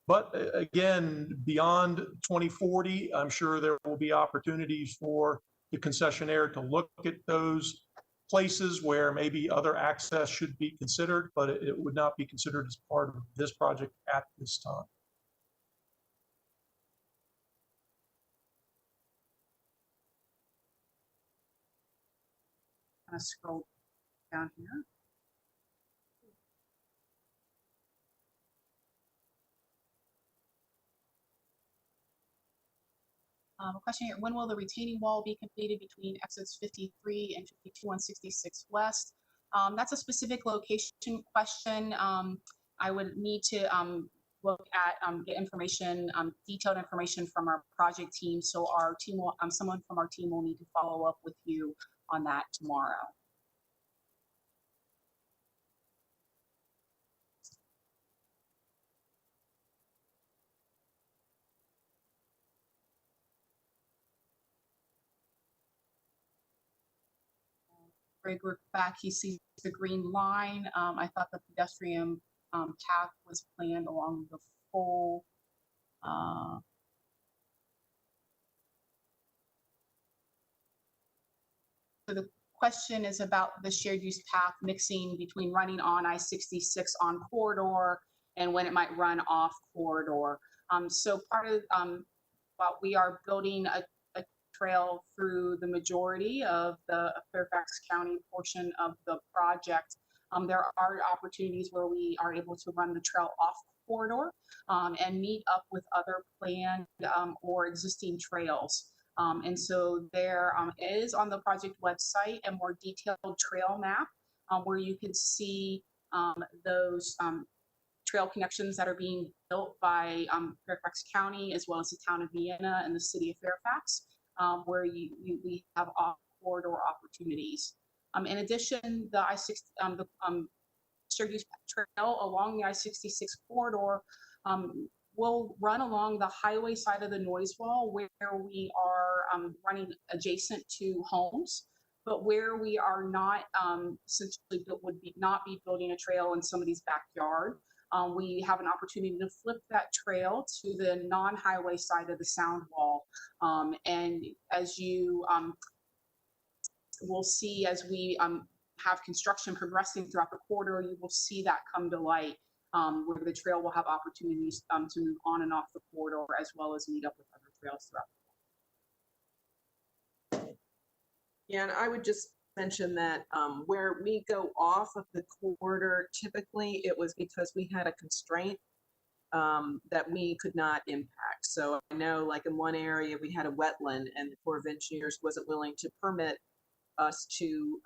I: But again, beyond 2040, I'm sure there will be opportunities for the concessionaire to look at those places where maybe other access should be considered, but it would not be considered as part of this project at this time.
F: Kind of scroll down here. A question here, when will the retaining wall be completed between exits 53 and 52 on 66 West? That's a specific location question. I would need to look at, get information, detailed information from our project team. So our team will, someone from our team will need to follow up with you on that tomorrow. Greg looked back, he sees the green line. I thought the pedestrian path was planned along the full. So the question is about the shared use path mixing between running on I-66 on corridor and when it might run off corridor. So part of what we are building a trail through the majority of the Fairfax County portion of the project. There are opportunities where we are able to run the trail off corridor and meet up with other planned or existing trails. And so there is on the project website a more detailed trail map where you can see those trail connections that are being built by Fairfax County as well as the town of Vienna and the city of Fairfax. Where we have off-corridor opportunities. In addition, the shared use trail along the I-66 corridor will run along the highway side of the noise wall where we are running adjacent to homes, but where we are not essentially would not be building a trail in somebody's backyard. We have an opportunity to flip that trail to the non-highway side of the sound wall. And as you will see, as we have construction progressing throughout the corridor, you will see that come to light, where the trail will have opportunities to move on and off the corridor, as well as meet up with other trails throughout.
E: Yeah, and I would just mention that where we go off of the corridor, typically it was because we had a constraint that we could not impact. So I know like in one area we had a wetland and the Corps of Engineers wasn't willing to permit us to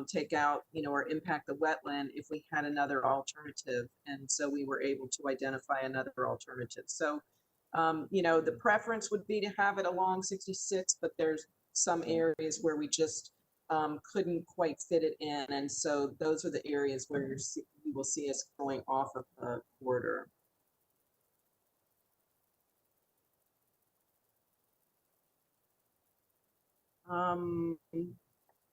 E: take out, or impact the wetland if we had another alternative. And so we were able to identify another alternative. So, the preference would be to have it along 66, but there's some areas where we just couldn't quite fit it in. And so those are the areas where you will see us going off of the corridor.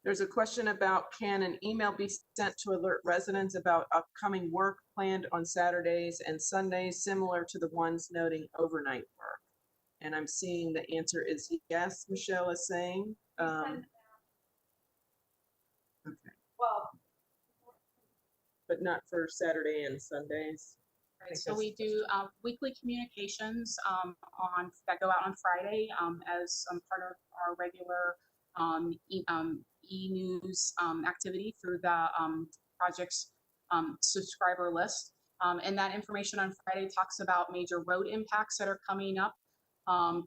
E: There's a question about, can an email be sent to alert residents about upcoming work planned on Saturdays and Sundays, similar to the ones noting overnight work? And I'm seeing the answer is yes, Michelle is saying. Okay.
G: Well,
E: but not for Saturday and Sundays.
F: Right, so we do weekly communications that go out on Friday as part of our regular e-news activity through the project's subscriber list. And that information on Friday talks about major road impacts that are coming up.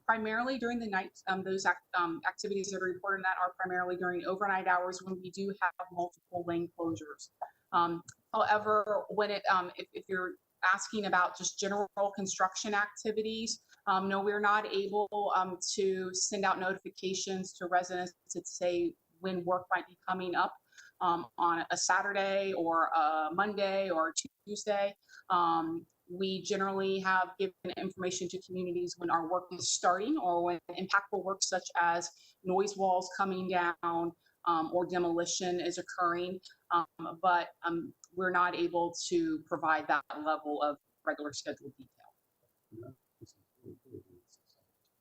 F: Primarily during the night, those activities that are reported in that are primarily during overnight hours when we do have multiple lane closures. However, when if you're asking about just general construction activities, no, we're not able to send out notifications to residents to say when work might be coming up. on a Saturday or a Monday or Tuesday. We generally have given information to communities when our work is starting or when impactful work such as noise walls coming down or demolition is occurring. But we're not able to provide that level of regular scheduled detail.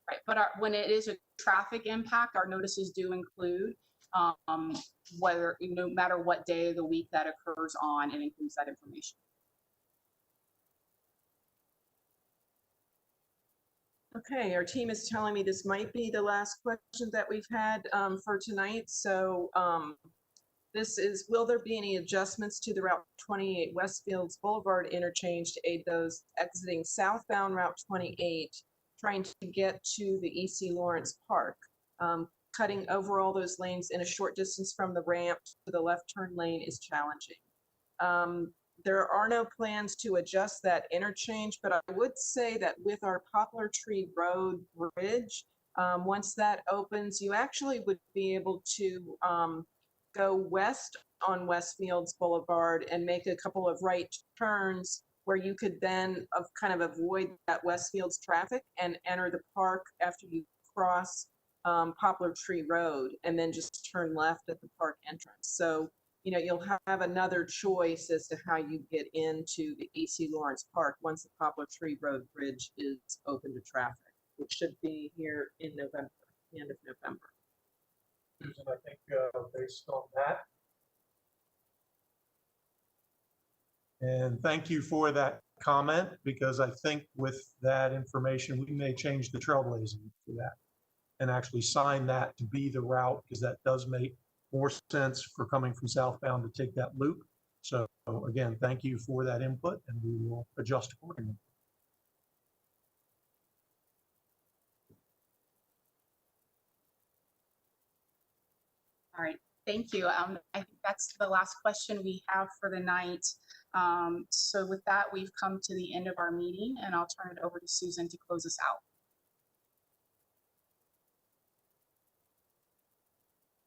F: Right, but when it is a traffic impact, our notices do include whether, no matter what day of the week that occurs on, it includes that information.
E: Okay, our team is telling me this might be the last question that we've had for tonight. So this is, will there be any adjustments to the Route 28 Westfields Boulevard interchange to aid those exiting southbound Route 28 trying to get to the EC Lawrence Park? Cutting over all those lanes in a short distance from the ramp to the left turn lane is challenging. There are no plans to adjust that interchange, but I would say that with our Poplar Tree Road Bridge, once that opens, you actually would be able to go west on Westfields Boulevard and make a couple of right turns where you could then kind of avoid that Westfields traffic and enter the park after you cross Poplar Tree Road and then just turn left at the park entrance. So you know, you'll have another choice as to how you get into the EC Lawrence Park once the Poplar Tree Road Bridge is open to traffic, which should be here in November, the end of November.
I: Susan, I think based on that. And thank you for that comment, because I think with that information, we may change the trailblazing for that and actually sign that to be the route, because that does make more sense for coming from southbound to take that loop. So again, thank you for that input, and we will adjust accordingly.
F: All right, thank you. I think that's the last question we have for the night. So with that, we've come to the end of our meeting, and I'll turn it over to Susan to close us out.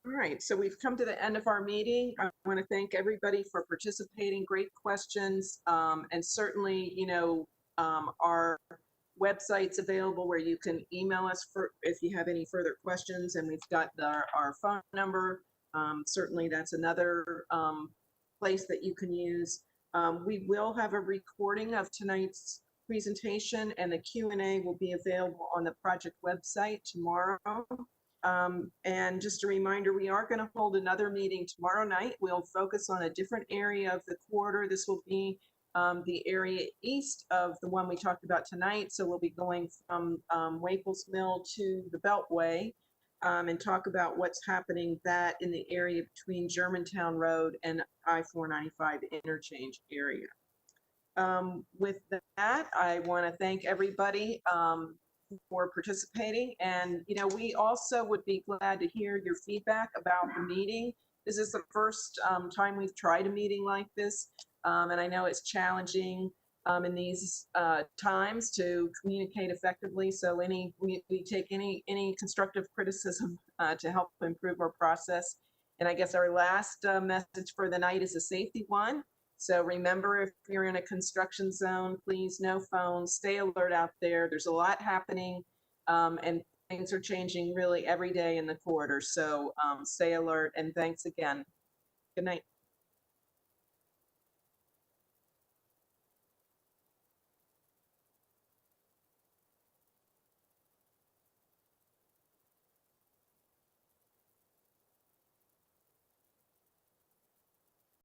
E: All right, so we've come to the end of our meeting. I want to thank everybody for participating. Great questions, and certainly, you know, our website's available where you can email us for if you have any further questions, and we've got our phone number. Certainly, that's another place that you can use. We will have a recording of tonight's presentation, and the Q&A will be available on the project website tomorrow. And just a reminder, we are going to hold another meeting tomorrow night. We'll focus on a different area of the corridor. This will be the area east of the one we talked about tonight. So we'll be going from Waples Mill to the Beltway and talk about what's happening that in the area between Germantown Road and I-495 interchange area. With that, I want to thank everybody for participating. And, you know, we also would be glad to hear your feedback about the meeting. This is the first time we've tried a meeting like this. And I know it's challenging in these times to communicate effectively. So we take any constructive criticism to help improve our process. And I guess our last message for the night is a safety one. So remember, if you're in a construction zone, please no phones, stay alert out there. There's a lot happening and things are changing really every day in the corridor. So stay alert, and thanks again. Good night.